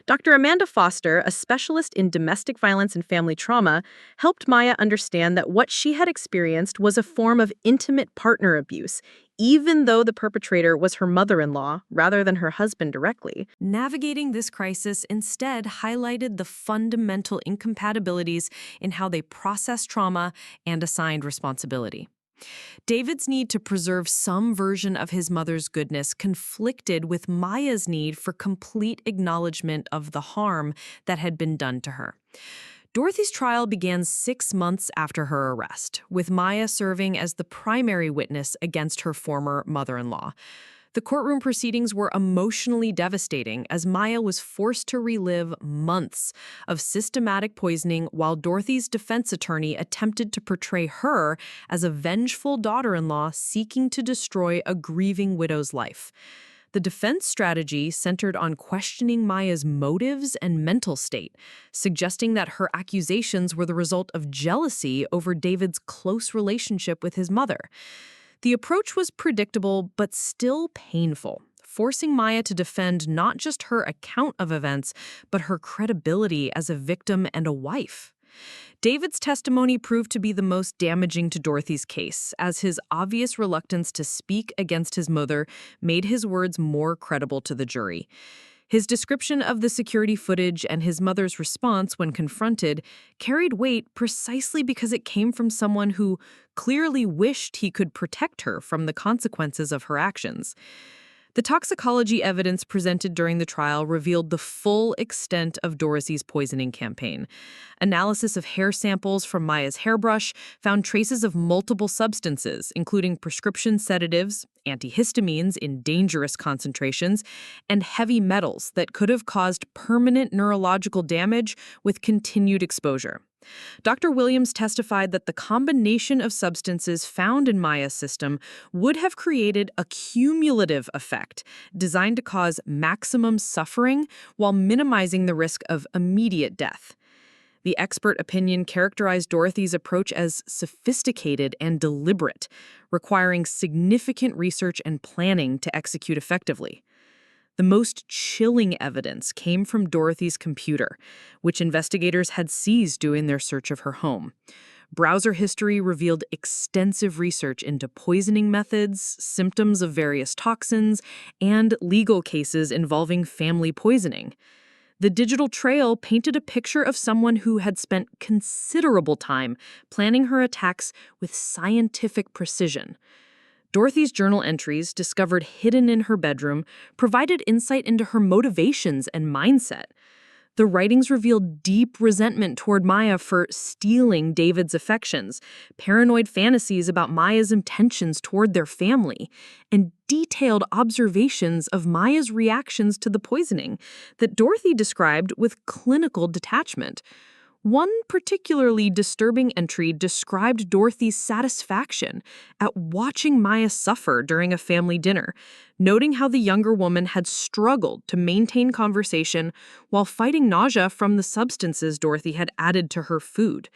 Dr. Amanda Foster, a specialist in domestic violence and family trauma, helped Maya understand that what she had experienced was a form of intimate partner abuse, even though the perpetrator was her mother-in-law rather than her husband directly. Navigating this crisis instead highlighted the fundamental incompatibilities in how they processed trauma and assigned responsibility. David's need to preserve some version of his mother's goodness conflicted with Maya's need for complete acknowledgement of the harm that had been done to her. Dorothy's trial began 6 months after her arrest, with Maya serving as the primary witness against her former mother-in-law. The courtroom proceedings were emotionally devastating as Maya was forced to relive months of systematic poisoning while Dorothy's defense attorney attempted to portray her as a vengeful daughter-in-law seeking to destroy a grieving widow's life. The defense strategy centered on questioning Maya's motives and mental state, suggesting that her accusations were the result of jealousy over David's close relationship with his mother. The approach was predictable but still painful, forcing Maya to defend not just her account of events, but her credibility as a victim and a wife. David's testimony proved to be the most damaging to Dorothy's case, as his obvious reluctance to speak against his mother made his words more credible to the jury. His description of the security footage and his mother's response when confronted carried weight precisely because it came from someone who clearly wished he could protect her from the consequences of her actions. The toxicology evidence presented during the trial revealed the full extent of Dorothy's poisoning campaign. Analysis of hair samples from Maya's hairbrush found traces of multiple substances, including prescription sedatives, antihistamines in dangerous concentrations, and heavy metals that could have caused permanent neurological damage with continued exposure. Dr. Williams testified that the combination of substances found in Maya's system would have created a cumulative effect designed to cause maximum suffering while minimizing the risk of immediate death. The expert opinion characterized Dorothy's approach as sophisticated and deliberate, requiring significant research and planning to execute effectively. The most chilling evidence came from Dorothy's computer, which investigators had seized during their search of her home. Browser history revealed extensive research into poisoning methods, symptoms of various toxins, and legal cases involving family poisoning. The digital trail painted a picture of someone who had spent considerable time planning her attacks with scientific precision. Dorothy's journal entries, discovered hidden in her bedroom, provided insight into her motivations and mindset. The writings revealed deep resentment toward Maya for stealing David's affections, paranoid fantasies about Maya's intentions toward their family, and detailed observations of Maya's reactions to the poisoning that Dorothy described with clinical detachment. One particularly disturbing entry described Dorothy's satisfaction at watching Maya suffer during a family dinner, noting how the younger woman had struggled to maintain conversation while fighting nausea from the substances Dorothy had added to her food.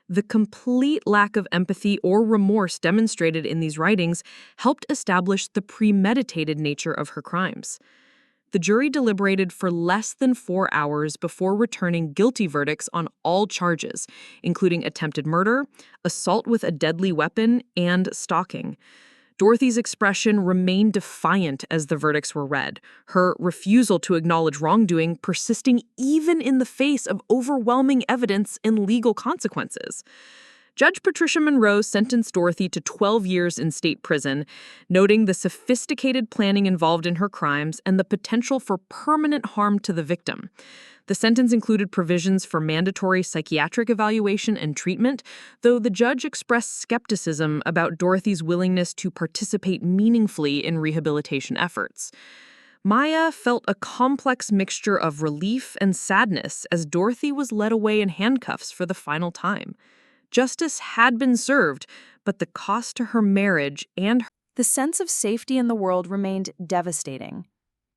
The complete lack of empathy or remorse demonstrated in these writings helped establish the premeditated nature of her crimes. The jury deliberated for less than 4 hours before returning guilty verdicts on all charges, including attempted murder, assault with a deadly weapon, and stalking. Dorothy's expression remained defiant as the verdicts were read, her refusal to acknowledge wrongdoing persisting even in the face of overwhelming evidence and legal consequences. Judge Patricia Monroe sentenced Dorothy to 12 years in state prison, noting the sophisticated planning involved in her crimes and the potential for permanent harm to the victim. The sentence included provisions for mandatory psychiatric evaluation and treatment, though the judge expressed skepticism about Dorothy's willingness to participate meaningfully in rehabilitation efforts. Maya felt a complex mixture of relief and sadness as Dorothy was led away in handcuffs for the final time. Justice had been served, but the cost to her marriage and The sense of safety in the world remained devastating.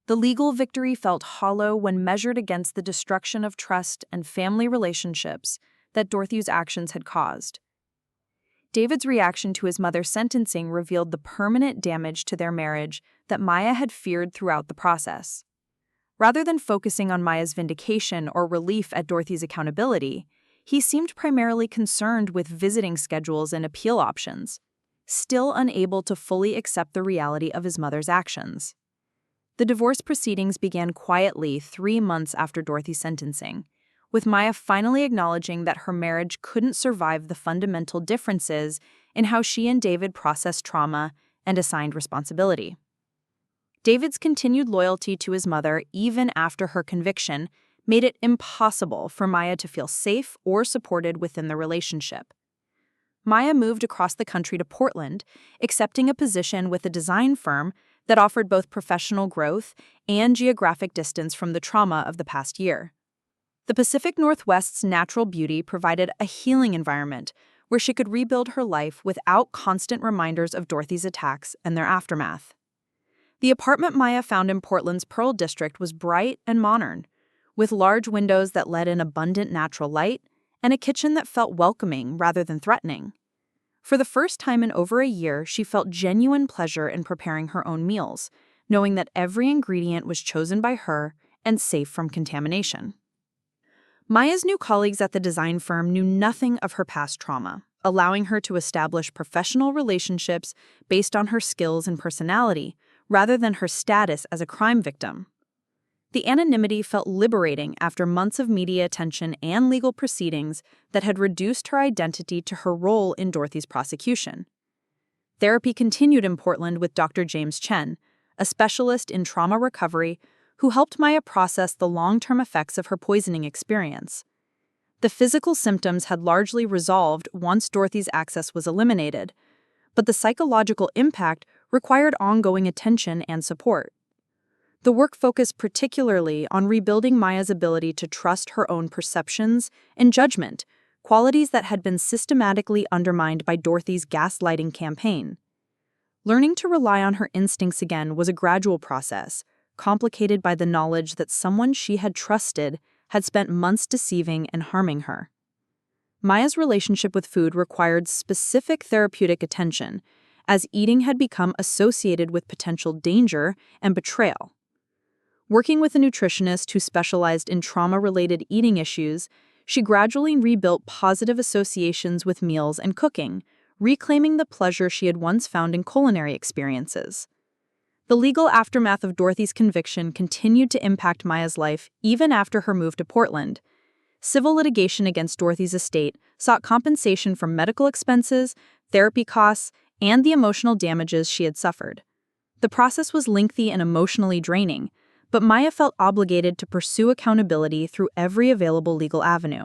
The legal victory felt hollow when measured against the destruction of trust and family relationships that Dorothy's actions had caused. David's reaction to his mother's sentencing revealed the permanent damage to their marriage that Maya had feared throughout the process. Rather than focusing on Maya's vindication or relief at Dorothy's accountability, he seemed primarily concerned with visiting schedules and appeal options, still unable to fully accept the reality of his mother's actions. The divorce proceedings began quietly 3 months after Dorothy's sentencing, with Maya finally acknowledging that her marriage couldn't survive the fundamental differences in how she and David processed trauma and assigned responsibility. David's continued loyalty to his mother, even after her conviction, made it impossible for Maya to feel safe or supported within the relationship. Maya moved across the country to Portland, accepting a position with a design firm that offered both professional growth and geographic distance from the trauma of the past year. The Pacific Northwest's natural beauty provided a healing environment where she could rebuild her life without constant reminders of Dorothy's attacks and their aftermath. The apartment Maya found in Portland's Pearl District was bright and modern, with large windows that let in abundant natural light and a kitchen that felt welcoming rather than threatening. For the first time in over a year, she felt genuine pleasure in preparing her own meals, knowing that every ingredient was chosen by her and safe from contamination. Maya's new colleagues at the design firm knew nothing of her past trauma, allowing her to establish professional relationships based on her skills and personality, rather than her status as a crime victim. The anonymity felt liberating after months of media attention and legal proceedings that had reduced her identity to her role in Dorothy's prosecution. Therapy continued in Portland with Dr. James Chen, a specialist in trauma recovery who helped Maya process the long-term effects of her poisoning experience. The physical symptoms had largely resolved once Dorothy's access was eliminated, but the psychological impact required ongoing attention and support. The work focused particularly on rebuilding Maya's ability to trust her own perceptions and judgment, qualities that had been systematically undermined by Dorothy's gaslighting campaign. Learning to rely on her instincts again was a gradual process, complicated by the knowledge that someone she had trusted had spent months deceiving and harming her. Maya's relationship with food required specific therapeutic attention, as eating had become associated with potential danger and betrayal. Working with a nutritionist who specialized in trauma-related eating issues, she gradually rebuilt positive associations with meals and cooking, reclaiming the pleasure she had once found in culinary experiences. The legal aftermath of Dorothy's conviction continued to impact Maya's life even after her move to Portland. Civil litigation against Dorothy's estate sought compensation for medical expenses, therapy costs, and the emotional damages she had suffered. The process was lengthy and emotionally draining, but Maya felt obligated to pursue accountability through every available legal avenue.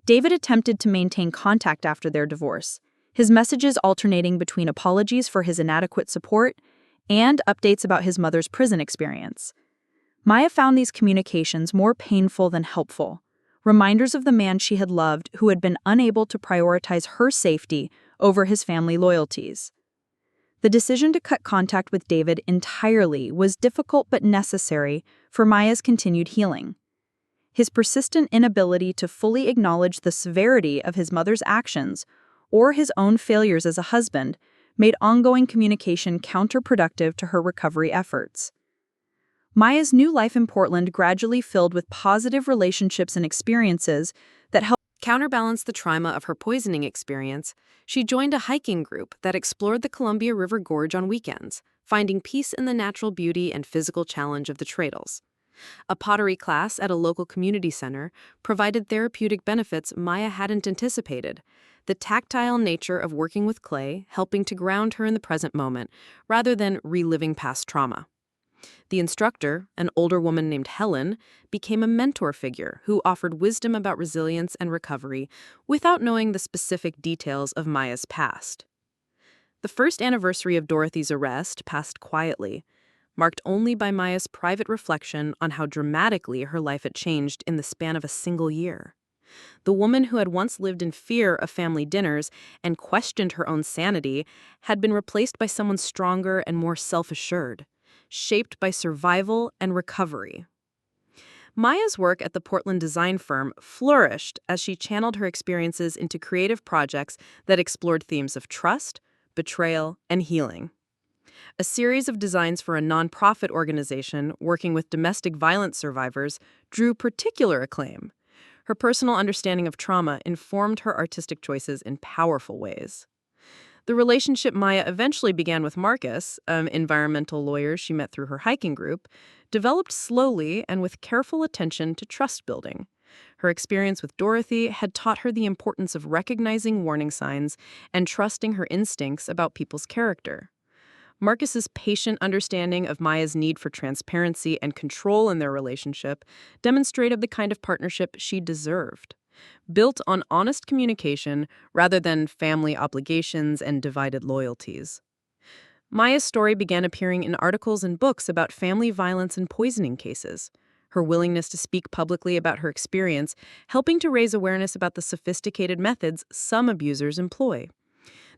David attempted to maintain contact after their divorce, his messages alternating between apologies for his inadequate support and updates about his mother's prison experience. Maya found these communications more painful than helpful, reminders of the man she had loved who had been unable to prioritize her safety over his family loyalties. The decision to cut contact with David entirely was difficult but necessary for Maya's continued healing. His persistent inability to fully acknowledge the severity of his mother's actions or his own failures as a husband made ongoing communication counterproductive to her recovery efforts. Maya's new life in Portland gradually filled with positive relationships and experiences that helped Counterbalance the trauma of her poisoning experience, she joined a hiking group that explored the Columbia River Gorge on weekends, finding peace in the natural beauty and physical challenge of the trails. A pottery class at a local community center provided therapeutic benefits Maya hadn't anticipated, the tactile nature of working with clay helping to ground her in the present moment rather than reliving past trauma. The instructor, an older woman named Helen, became a mentor figure who offered wisdom about resilience and recovery without knowing the specific details of Maya's past. The first anniversary of Dorothy's arrest passed quietly, marked only by Maya's private reflection on how dramatically her life had changed in the span of a single year. The woman who had once lived in fear of family dinners and questioned her own sanity had been replaced by someone stronger and more self-assured, shaped by survival and recovery. Maya's work at the Portland design firm flourished as she channeled her experiences into creative projects that explored themes of trust, betrayal, and healing. A series of designs for a nonprofit organization working with domestic violence survivors drew particular acclaim. Her personal understanding of trauma informed her artistic choices in powerful ways. The relationship Maya eventually began with Marcus, an environmental lawyer she met through her hiking group, developed slowly and with careful attention to trust building. Her experience with Dorothy had taught her the importance of recognizing warning signs and trusting her instincts about people's character. Marcus's patient understanding of Maya's need for transparency and control in their relationship demonstrated the kind of partnership she deserved, built on honest communication rather than family obligations and divided loyalties. Maya's story began appearing in articles and books about family violence and poisoning cases, her willingness to speak publicly about her experience helping to raise awareness about the sophisticated methods some abusers employ.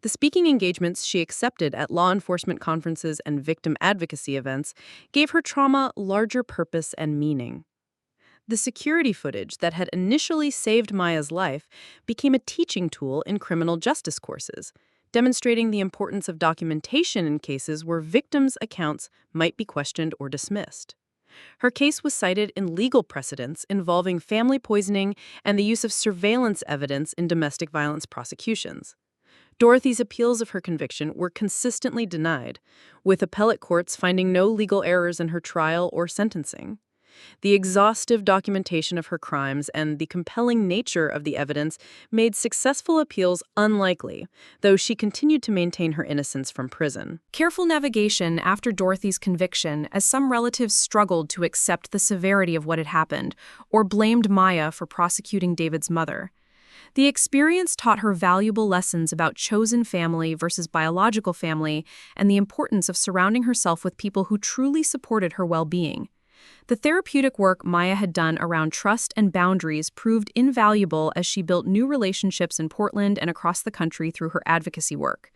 The speaking engagements she accepted at law enforcement conferences and victim advocacy events gave her trauma larger purpose and meaning. The security footage that had initially saved Maya's life became a teaching tool in criminal justice courses, demonstrating the importance of documentation in cases where victims' accounts might be questioned or dismissed. Her case was cited in legal precedents involving family poisoning and the use of surveillance evidence in domestic violence prosecutions. Dorothy's appeals of her conviction were consistently denied, with appellate courts finding no legal errors in her trial or sentencing. The exhaustive documentation of her crimes and the compelling nature of the evidence made successful appeals unlikely, though she continued to maintain her innocence from prison. Careful navigation after Dorothy's conviction, as some relatives struggled to accept the severity of what had happened, or blamed Maya for prosecuting David's mother. The experience taught her valuable lessons about chosen family versus biological family and the importance of surrounding herself with people who truly supported her well-being. The therapeutic work Maya had done around trust and boundaries proved invaluable as she built new relationships in Portland and across the country through her advocacy work.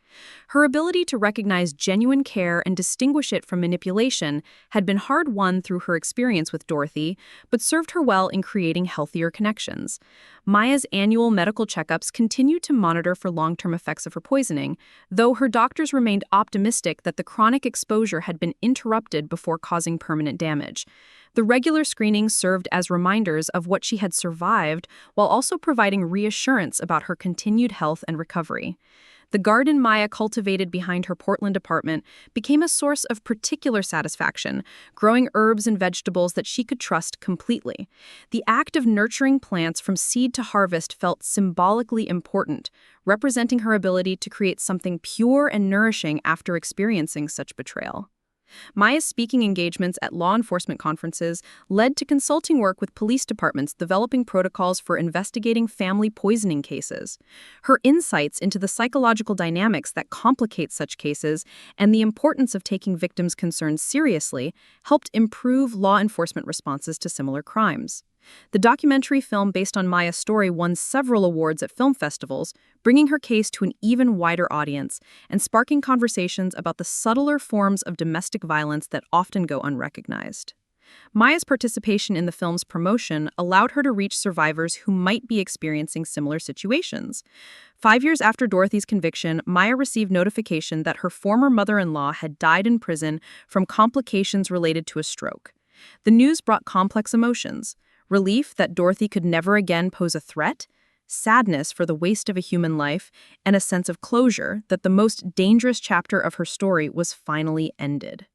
Her ability to recognize genuine care and distinguish it from manipulation had been hard-won through her experience with Dorothy, but served her well in creating healthier connections. Maya's annual medical checkups continued to monitor for long-term effects of her poisoning, though her doctors remained optimistic that the chronic exposure had been interrupted before causing permanent damage. The regular screenings served as reminders of what she had survived while also providing reassurance about her continued health and recovery. The garden Maya cultivated behind her Portland apartment became a source of particular satisfaction, growing herbs and vegetables that she could trust completely. The act of nurturing plants from seed to harvest felt symbolically important, representing her ability to create something pure and nourishing after experiencing such betrayal. Maya's speaking engagements at law enforcement conferences led to consulting work with police departments developing protocols for investigating family poisoning cases. Her insights into the psychological dynamics that complicate such cases and the importance of taking victims' concerns seriously helped improve law enforcement responses to similar crimes. The documentary film based on Maya's story won several awards at film festivals, bringing her case to an even wider audience and sparking conversations about the subtler forms of domestic violence that often go unrecognized. Maya's participation in the film's promotion allowed her to reach survivors who might be experiencing similar situations. 5 years after Dorothy's conviction, Maya received notification that her former mother-in-law had died in prison from complications related to a stroke. The news brought complex emotions: relief that Dorothy could never again pose a threat, sadness for the waste of a human life, and a sense of closure that the most dangerous chapter of her story was finally ended.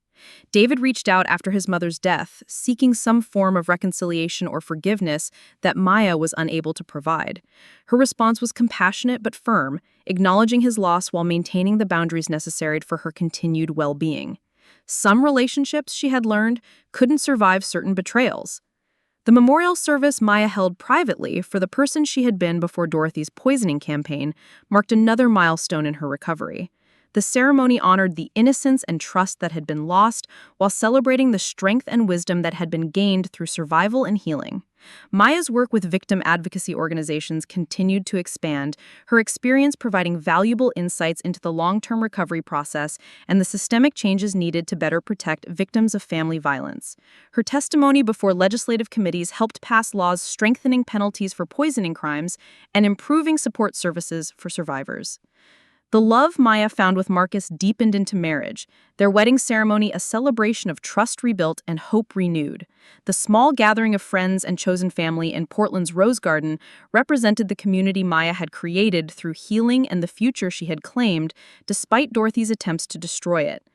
David reached out after his mother's death, seeking some form of reconciliation or forgiveness that Maya was unable to provide. Her response was compassionate but firm, acknowledging his loss while maintaining the boundaries necessary for her continued well-being. Some relationships, she had learned, couldn't survive certain betrayals. The memorial service Maya held privately for the person she had been before Dorothy's poisoning campaign marked another milestone in her recovery. The ceremony honored the innocence and trust that had been lost while celebrating the strength and wisdom that had been gained through survival and healing. Maya's work with victim advocacy organizations continued to expand, her experience providing valuable insights into the long-term recovery process and the systemic changes needed to better protect victims of family violence. Her testimony before legislative committees helped pass laws strengthening penalties for poisoning crimes and improving support services for survivors. The love Maya found with Marcus deepened into marriage, their wedding ceremony a celebration of trust rebuilt and hope renewed. The small gathering of friends and chosen family in Portland's Rose Garden represented the community Maya had created through healing and the future she had claimed, despite Dorothy's attempts to destroy it.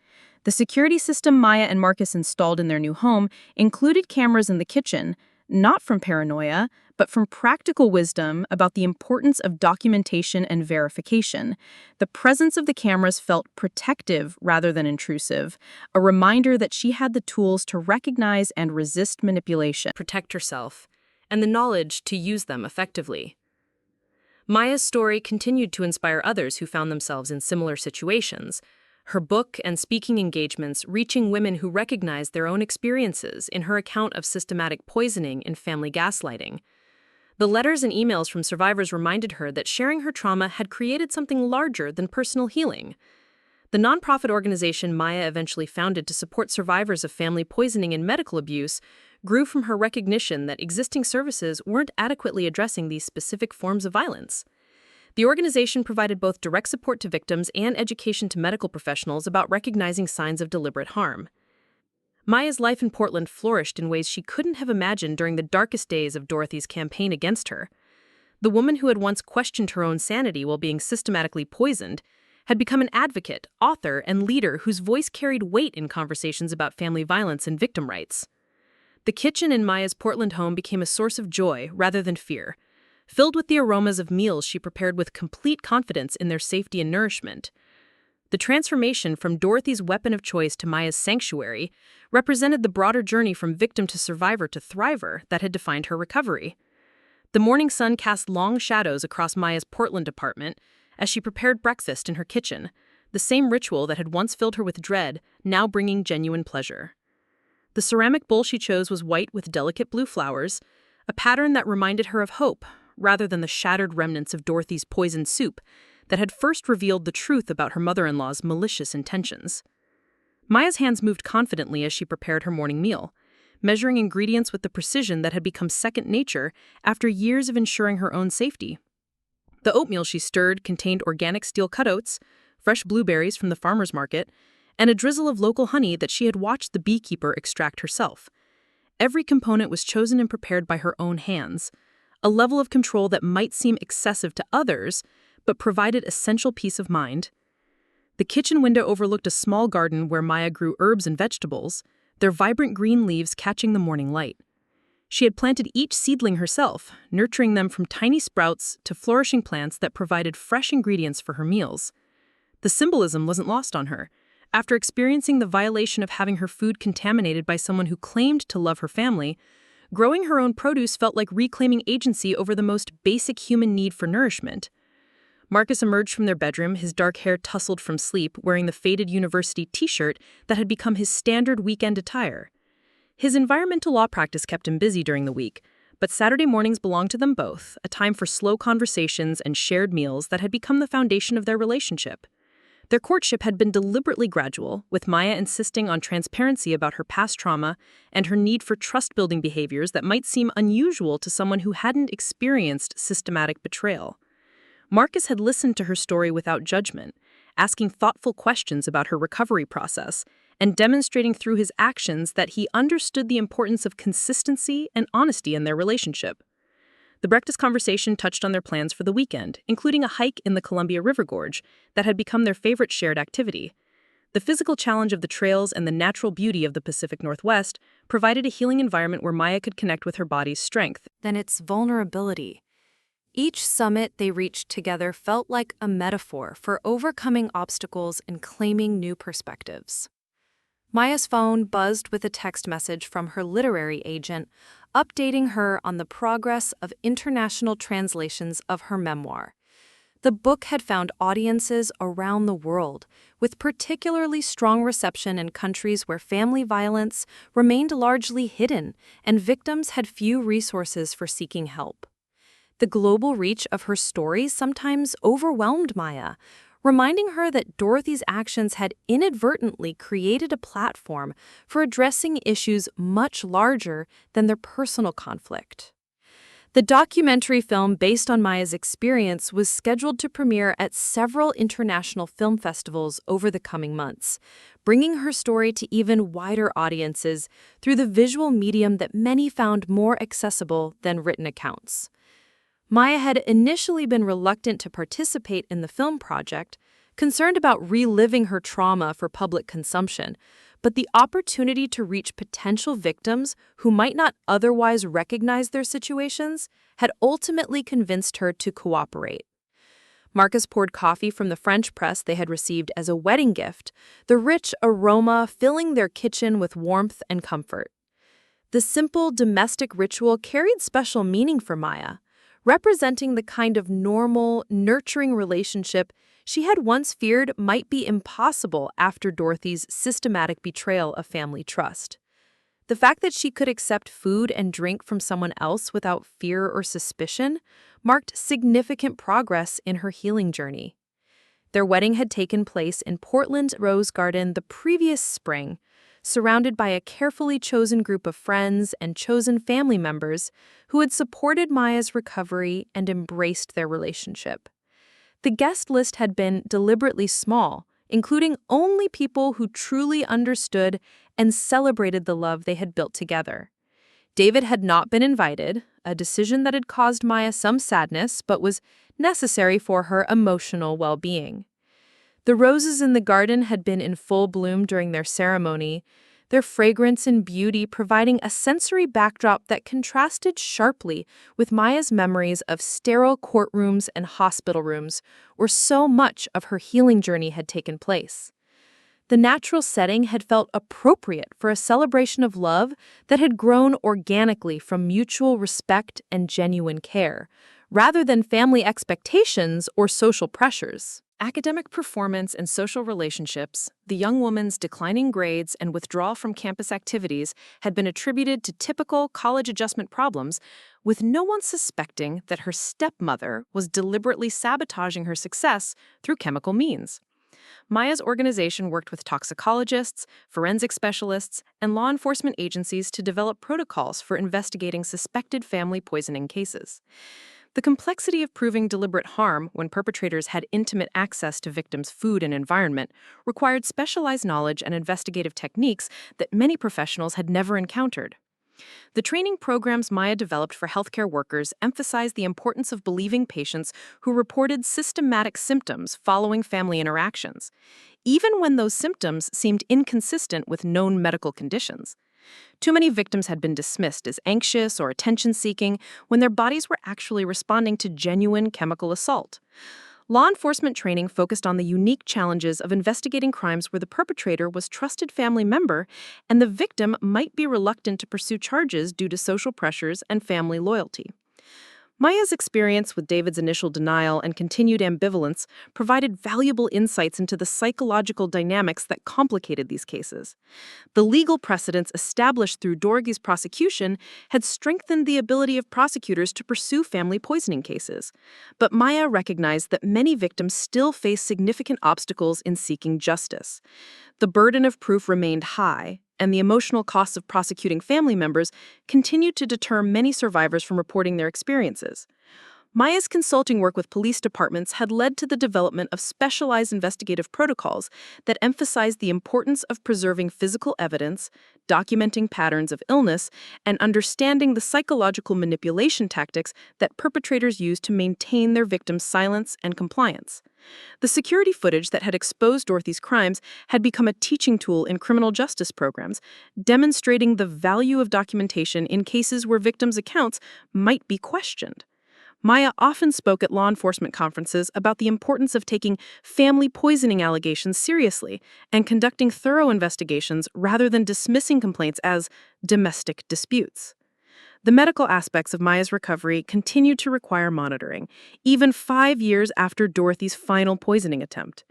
The security system Maya and Marcus installed in their new home included cameras in the kitchen, not from paranoia, but from practical wisdom about the importance of documentation and verification. The presence of the cameras felt protective rather than intrusive, a reminder that she had the tools to recognize and resist manipulation. Protect herself, and the knowledge to use them effectively. Maya's story continued to inspire others who found themselves in similar situations, her book and speaking engagements reaching women who recognized their own experiences in her account of systematic poisoning and family gaslighting. The letters and emails from survivors reminded her that sharing her trauma had created something larger than personal healing. The nonprofit organization Maya eventually founded to support survivors of family poisoning and medical abuse grew from her recognition that existing services weren't adequately addressing these specific forms of violence. The organization provided both direct support to victims and education to medical professionals about recognizing signs of deliberate harm. Maya's life in Portland flourished in ways she couldn't have imagined during the darkest days of Dorothy's campaign against her. The woman who had once questioned her own sanity while being systematically poisoned had become an advocate, author, and leader whose voice carried weight in conversations about family violence and victim rights. The kitchen in Maya's Portland home became a source of joy rather than fear, filled with the aromas of meals she prepared with complete confidence in their safety and nourishment. The transformation from Dorothy's weapon of choice to Maya's sanctuary represented the broader journey from victim to survivor to thriver that had defined her recovery. The morning sun cast long shadows across Maya's Portland apartment as she prepared breakfast in her kitchen, the same ritual that had once filled her with dread, now bringing genuine pleasure. The ceramic bowl she chose was white with delicate blue flowers, a pattern that reminded her of hope, rather than the shattered remnants of Dorothy's poisoned soup that had first revealed the truth about her mother-in-law's malicious intentions. Maya's hands moved confidently as she prepared her morning meal, measuring ingredients with the precision that had become second nature after years of ensuring her own safety. The oatmeal she stirred contained organic steel cut oats, fresh blueberries from the farmer's market, and a drizzle of local honey that she had watched the beekeeper extract herself. Every component was chosen and prepared by her own hands, a level of control that might seem excessive to others, but provided essential peace of mind. The kitchen window overlooked a small garden where Maya grew herbs and vegetables, their vibrant green leaves catching the morning light. She had planted each seedling herself, nurturing them from tiny sprouts to flourishing plants that provided fresh ingredients for her meals. The symbolism wasn't lost on her. After experiencing the violation of having her food contaminated by someone who claimed to love her family, growing her own produce felt like reclaiming agency over the most basic human need for nourishment. Marcus emerged from their bedroom, his dark hair tousled from sleep, wearing the faded university t-shirt that had become his standard weekend attire. His environmental law practice kept him busy during the week, but Saturday mornings belonged to them both, a time for slow conversations and shared meals that had become the foundation of their relationship. Their courtship had been deliberately gradual, with Maya insisting on transparency about her past trauma and her need for trust-building behaviors that might seem unusual to someone who hadn't experienced systematic betrayal. Marcus had listened to her story without judgment, asking thoughtful questions about her recovery process, and demonstrating through his actions that he understood the importance of consistency and honesty in their relationship. The breakfast conversation touched on their plans for the weekend, including a hike in the Columbia River Gorge that had become their favorite shared activity. The physical challenge of the trails and the natural beauty of the Pacific Northwest provided a healing environment where Maya could connect with her body's strength. Then its vulnerability. Each summit they reached together felt like a metaphor for overcoming obstacles and claiming new perspectives. Maya's phone buzzed with a text message from her literary agent, updating her on the progress of international translations of her memoir. The book had found audiences around the world, with particularly strong reception in countries where family violence remained largely hidden and victims had few resources for seeking help. The global reach of her story sometimes overwhelmed Maya, reminding her that Dorothy's actions had inadvertently created a platform for addressing issues much larger than their personal conflict. The documentary film based on Maya's experience was scheduled to premiere at several international film festivals over the coming months, bringing her story to even wider audiences through the visual medium that many found more accessible than written accounts. Maya had initially been reluctant to participate in the film project, concerned about reliving her trauma for public consumption, but the opportunity to reach potential victims who might not otherwise recognize their situations had ultimately convinced her to cooperate. Marcus poured coffee from the French press they had received as a wedding gift, the rich aroma filling their kitchen with warmth and comfort. The simple domestic ritual carried special meaning for Maya, representing the kind of normal, nurturing relationship she had once feared might be impossible after Dorothy's systematic betrayal of family trust. The fact that she could accept food and drink from someone else without fear or suspicion marked significant progress in her healing journey. Their wedding had taken place in Portland's Rose Garden the previous spring, surrounded by a carefully chosen group of friends and chosen family members who had supported Maya's recovery and embraced their relationship. The guest list had been deliberately small, including only people who truly understood and celebrated the love they had built together. David had not been invited, a decision that had caused Maya some sadness but was necessary for her emotional well-being. The roses in the garden had been in full bloom during their ceremony, their fragrance and beauty providing a sensory backdrop that contrasted sharply with Maya's memories of sterile courtrooms and hospital rooms, where so much of her healing journey had taken place. The natural setting had felt appropriate for a celebration of love that had grown organically from mutual respect and genuine care, rather than family expectations or social pressures. Academic performance and social relationships, the young woman's declining grades and withdrawal from campus activities had been attributed to typical college adjustment problems, with no one suspecting that her stepmother was deliberately sabotaging her success through chemical means. Maya's organization worked with toxicologists, forensic specialists, and law enforcement agencies to develop protocols for investigating suspected family poisoning cases. The complexity of proving deliberate harm when perpetrators had intimate access to victims' food and environment required specialized knowledge and investigative techniques that many professionals had never encountered. The training programs Maya developed for healthcare workers emphasized the importance of believing patients who reported systematic symptoms following family interactions, even when those symptoms seemed inconsistent with known medical conditions. Too many victims had been dismissed as anxious or attention-seeking when their bodies were actually responding to genuine chemical assault. Law enforcement training focused on the unique challenges of investigating crimes where the perpetrator was a trusted family member and the victim might be reluctant to pursue charges due to social pressures and family loyalty. Maya's experience with David's initial denial and continued ambivalence provided valuable insights into the psychological dynamics that complicated these cases. The legal precedents established through Dorothy's prosecution had strengthened the ability of prosecutors to pursue family poisoning cases. But Maya recognized that many victims still face significant obstacles in seeking justice. The burden of proof remained high, and the emotional costs of prosecuting family members continued to deter many survivors from reporting their experiences. Maya's consulting work with police departments had led to the development of specialized investigative protocols that emphasized the importance of preserving physical evidence, documenting patterns of illness, and understanding the psychological manipulation tactics that perpetrators use to maintain their victims' silence and compliance. The security footage that had exposed Dorothy's crimes had become a teaching tool in criminal justice programs, demonstrating the value of documentation in cases where victims' accounts might be questioned. Maya often spoke at law enforcement conferences about the importance of taking family poisoning allegations seriously and conducting thorough investigations rather than dismissing complaints as domestic disputes. The medical aspects of Maya's recovery continued to require monitoring, even 5 years after Dorothy's final poisoning attempt.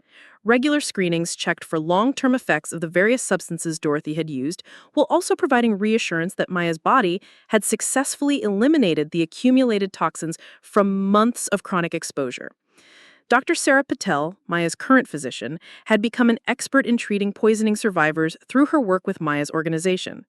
Regular screenings checked for long-term effects of the various substances Dorothy had used, while also providing reassurance that Maya's body had successfully eliminated the accumulated toxins from months of chronic exposure. Dr. Sarah Patel, Maya's current physician, had become an expert in treating poisoning survivors through her work with Maya's organization.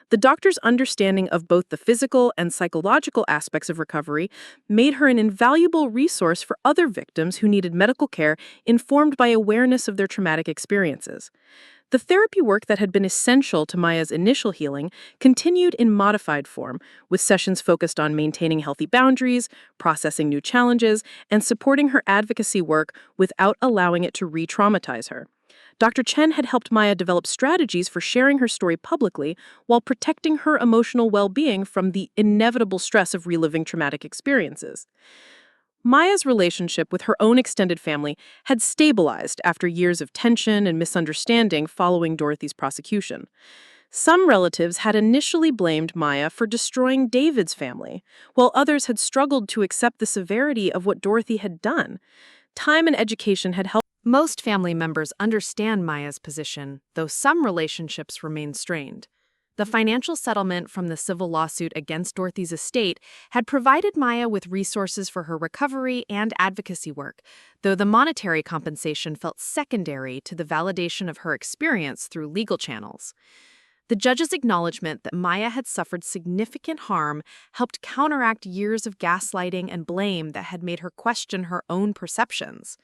The doctor's understanding of both the physical and psychological aspects of recovery made her an invaluable resource for other victims who needed medical care informed by awareness of their traumatic experiences. The therapy work that had been essential to Maya's initial healing continued in modified form, with sessions focused on maintaining healthy boundaries, processing new challenges, and supporting her advocacy work without allowing it to re-traumatize her. Dr. Chen had helped Maya develop strategies for sharing her story publicly while protecting her emotional well-being from the inevitable stress of reliving traumatic experiences. Maya's relationship with her own extended family had stabilized after years of tension and misunderstanding following Dorothy's prosecution. Some relatives had initially blamed Maya for destroying David's family, while others had struggled to accept the severity of what Dorothy had done. Time and education had helped. Most family members understand Maya's position, though some relationships remain strained. The financial settlement from the civil lawsuit against Dorothy's estate had provided Maya with resources for her recovery and advocacy work, though the monetary compensation felt secondary to the validation of her experience through legal channels. The judge's acknowledgement that Maya had suffered significant harm helped counteract years of gaslighting and blame that had made her question her own perceptions.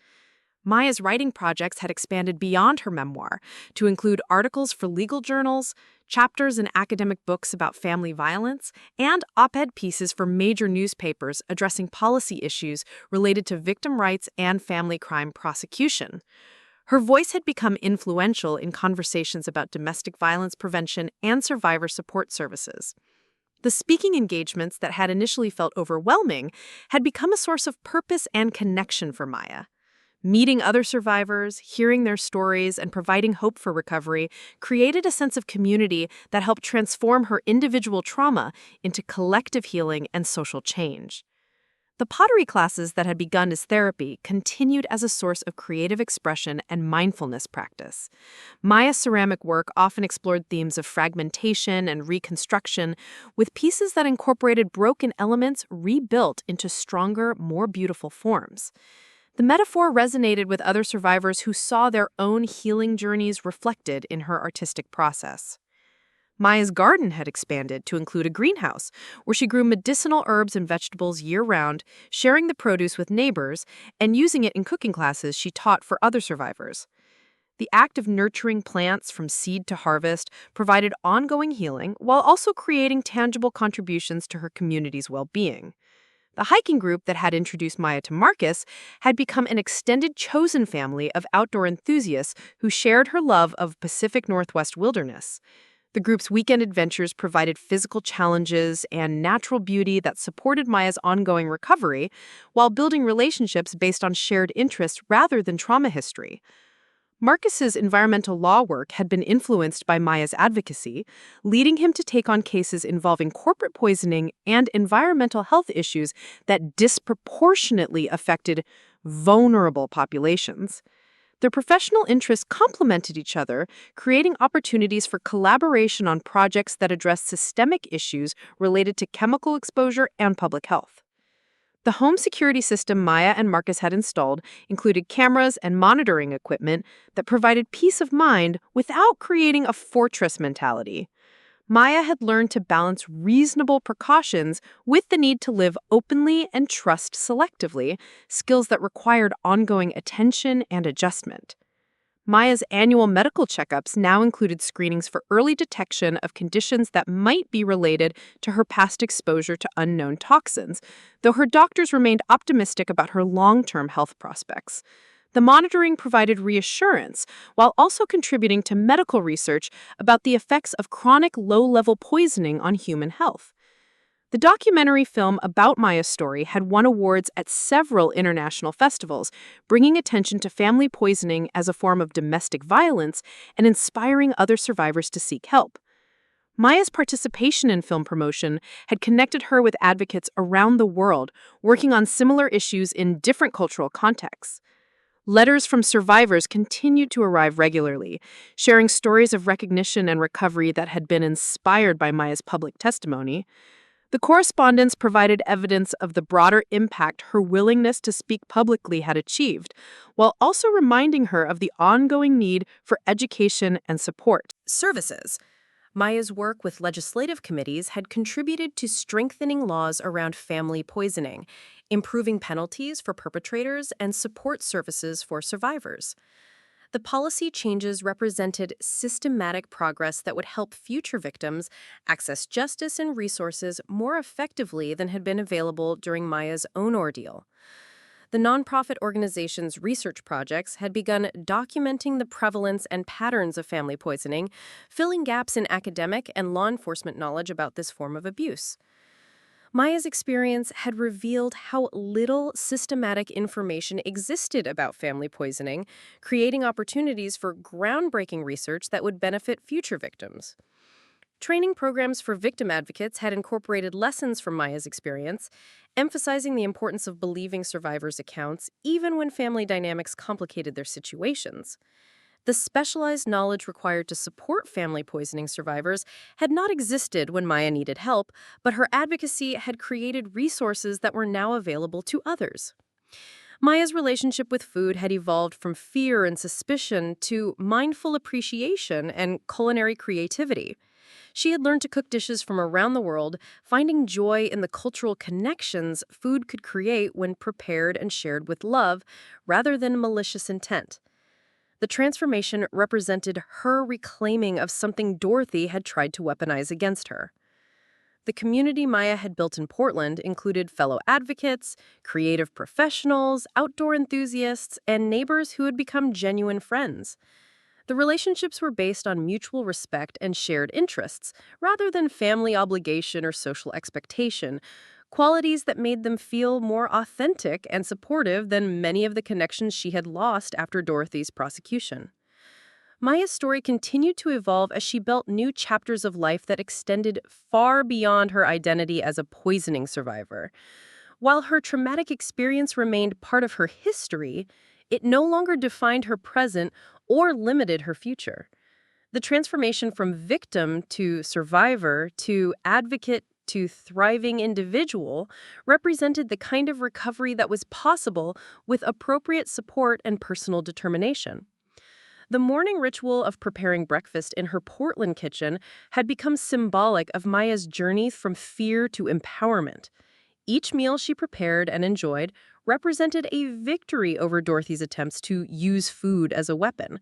Maya's writing projects had expanded beyond her memoir to include articles for legal journals, chapters in academic books about family violence, and op-ed pieces for major newspapers addressing policy issues related to victim rights and family crime prosecution. Her voice had become influential in conversations about domestic violence prevention and survivor support services. The speaking engagements that had initially felt overwhelming had become a source of purpose and connection for Maya. Meeting other survivors, hearing their stories, and providing hope for recovery created a sense of community that helped transform her individual trauma into collective healing and social change. The pottery classes that had begun as therapy continued as a source of creative expression and mindfulness practice. Maya's ceramic work often explored themes of fragmentation and reconstruction, with pieces that incorporated broken elements rebuilt into stronger, more beautiful forms. The metaphor resonated with other survivors who saw their own healing journeys reflected in her artistic process. Maya's garden had expanded to include a greenhouse, where she grew medicinal herbs and vegetables year-round, sharing the produce with neighbors and using it in cooking classes she taught for other survivors. The act of nurturing plants from seed to harvest provided ongoing healing while also creating tangible contributions to her community's well-being. The hiking group that had introduced Maya to Marcus had become an extended chosen family of outdoor enthusiasts who shared her love of Pacific Northwest wilderness. The group's weekend adventures provided physical challenges and natural beauty that supported Maya's ongoing recovery, while building relationships based on shared interests rather than trauma history. Marcus's environmental law work had been influenced by Maya's advocacy, leading him to take on cases involving corporate poisoning and environmental health issues that disproportionately affected vulnerable populations. Their professional interests complemented each other, creating opportunities for collaboration on projects that addressed systemic issues related to chemical exposure and public health. The home security system Maya and Marcus had installed included cameras and monitoring equipment that provided peace of mind without creating a fortress mentality. Maya had learned to balance reasonable precautions with the need to live openly and trust selectively, skills that required ongoing attention and adjustment. Maya's annual medical checkups now included screenings for early detection of conditions that might be related to her past exposure to unknown toxins, though her doctors remained optimistic about her long-term health prospects. The monitoring provided reassurance, while also contributing to medical research about the effects of chronic low-level poisoning on human health. The documentary film about Maya's story had won awards at several international festivals, bringing attention to family poisoning as a form of domestic violence and inspiring other survivors to seek help. Maya's participation in film promotion had connected her with advocates around the world, working on similar issues in different cultural contexts. Letters from survivors continued to arrive regularly, sharing stories of recognition and recovery that had been inspired by Maya's public testimony. The correspondence provided evidence of the broader impact her willingness to speak publicly had achieved, while also reminding her of the ongoing need for education and support. Services. Maya's work with legislative committees had contributed to strengthening laws around family poisoning, improving penalties for perpetrators, and support services for survivors. The policy changes represented systematic progress that would help future victims access justice and resources more effectively than had been available during Maya's own ordeal. The nonprofit organization's research projects had begun documenting the prevalence and patterns of family poisoning, filling gaps in academic and law enforcement knowledge about this form of abuse. Maya's experience had revealed how little systematic information existed about family poisoning, creating opportunities for groundbreaking research that would benefit future victims. Training programs for victim advocates had incorporated lessons from Maya's experience, emphasizing the importance of believing survivors' accounts even when family dynamics complicated their situations. The specialized knowledge required to support family poisoning survivors had not existed when Maya needed help, but her advocacy had created resources that were now available to others. Maya's relationship with food had evolved from fear and suspicion to mindful appreciation and culinary creativity. She had learned to cook dishes from around the world, finding joy in the cultural connections food could create when prepared and shared with love, rather than malicious intent. The transformation represented her reclaiming of something Dorothy had tried to weaponize against her. The community Maya had built in Portland included fellow advocates, creative professionals, outdoor enthusiasts, and neighbors who had become genuine friends. The relationships were based on mutual respect and shared interests, rather than family obligation or social expectation, qualities that made them feel more authentic and supportive than many of the connections she had lost after Dorothy's prosecution. Maya's story continued to evolve as she built new chapters of life that extended far beyond her identity as a poisoning survivor. While her traumatic experience remained part of her history, it no longer defined her present or limited her future. The transformation from victim to survivor to advocate to thriving individual represented the kind of recovery that was possible with appropriate support and personal determination. The morning ritual of preparing breakfast in her Portland kitchen had become symbolic of Maya's journey from fear to empowerment. Each meal she prepared and enjoyed represented a victory over Dorothy's attempts to use food as a weapon,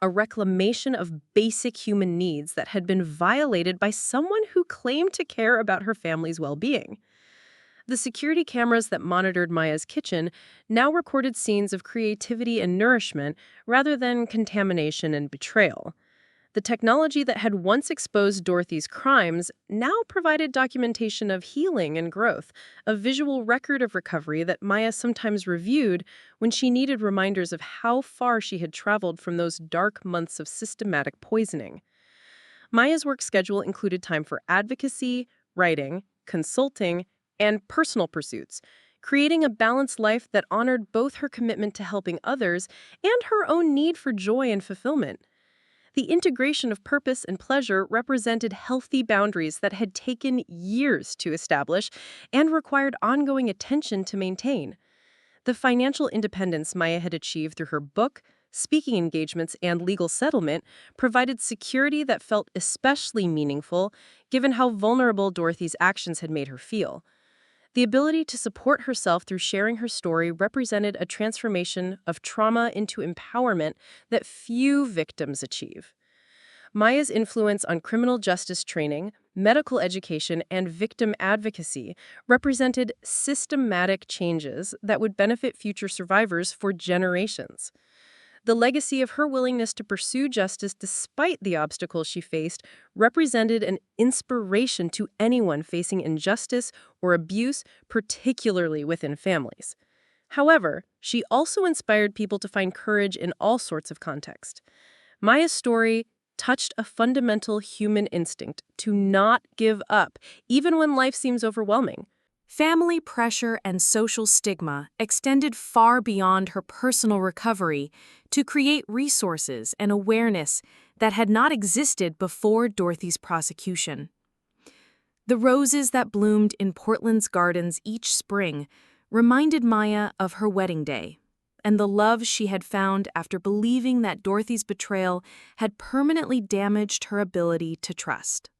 a reclamation of basic human needs that had been violated by someone who claimed to care about her family's well-being. The security cameras that monitored Maya's kitchen now recorded scenes of creativity and nourishment rather than contamination and betrayal. The technology that had once exposed Dorothy's crimes now provided documentation of healing and growth, a visual record of recovery that Maya sometimes reviewed when she needed reminders of how far she had traveled from those dark months of systematic poisoning. Maya's work schedule included time for advocacy, writing, consulting, and personal pursuits, creating a balanced life that honored both her commitment to helping others and her own need for joy and fulfillment. The integration of purpose and pleasure represented healthy boundaries that had taken years to establish and required ongoing attention to maintain. The financial independence Maya had achieved through her book, speaking engagements, and legal settlement provided security that felt especially meaningful given how vulnerable Dorothy's actions had made her feel. The ability to support herself through sharing her story represented a transformation of trauma into empowerment that few victims achieve. Maya's influence on criminal justice training, medical education, and victim advocacy represented systematic changes that would benefit future survivors for generations. The legacy of her willingness to pursue justice despite the obstacles she faced represented an inspiration to anyone facing injustice or abuse, particularly within families. However, she also inspired people to find courage in all sorts of contexts. Maya's story touched a fundamental human instinct to not give up, even when life seems overwhelming. Family pressure and social stigma extended far beyond her personal recovery to create resources and awareness that had not existed before Dorothy's prosecution. The roses that bloomed in Portland's gardens each spring reminded Maya of her wedding day and the love she had found after believing that Dorothy's betrayal had permanently damaged her ability to trust.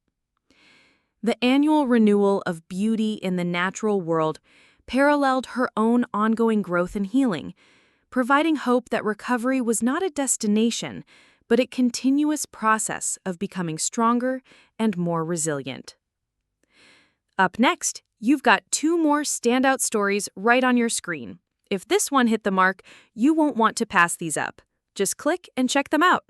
The annual renewal of beauty in the natural world paralleled her own ongoing growth and healing, providing hope that recovery was not a destination, but a continuous process of becoming stronger and more resilient. Up next, you've got 2 more standout stories right on your screen. If this one hit the mark, you won't want to pass these up. Just click and check them out.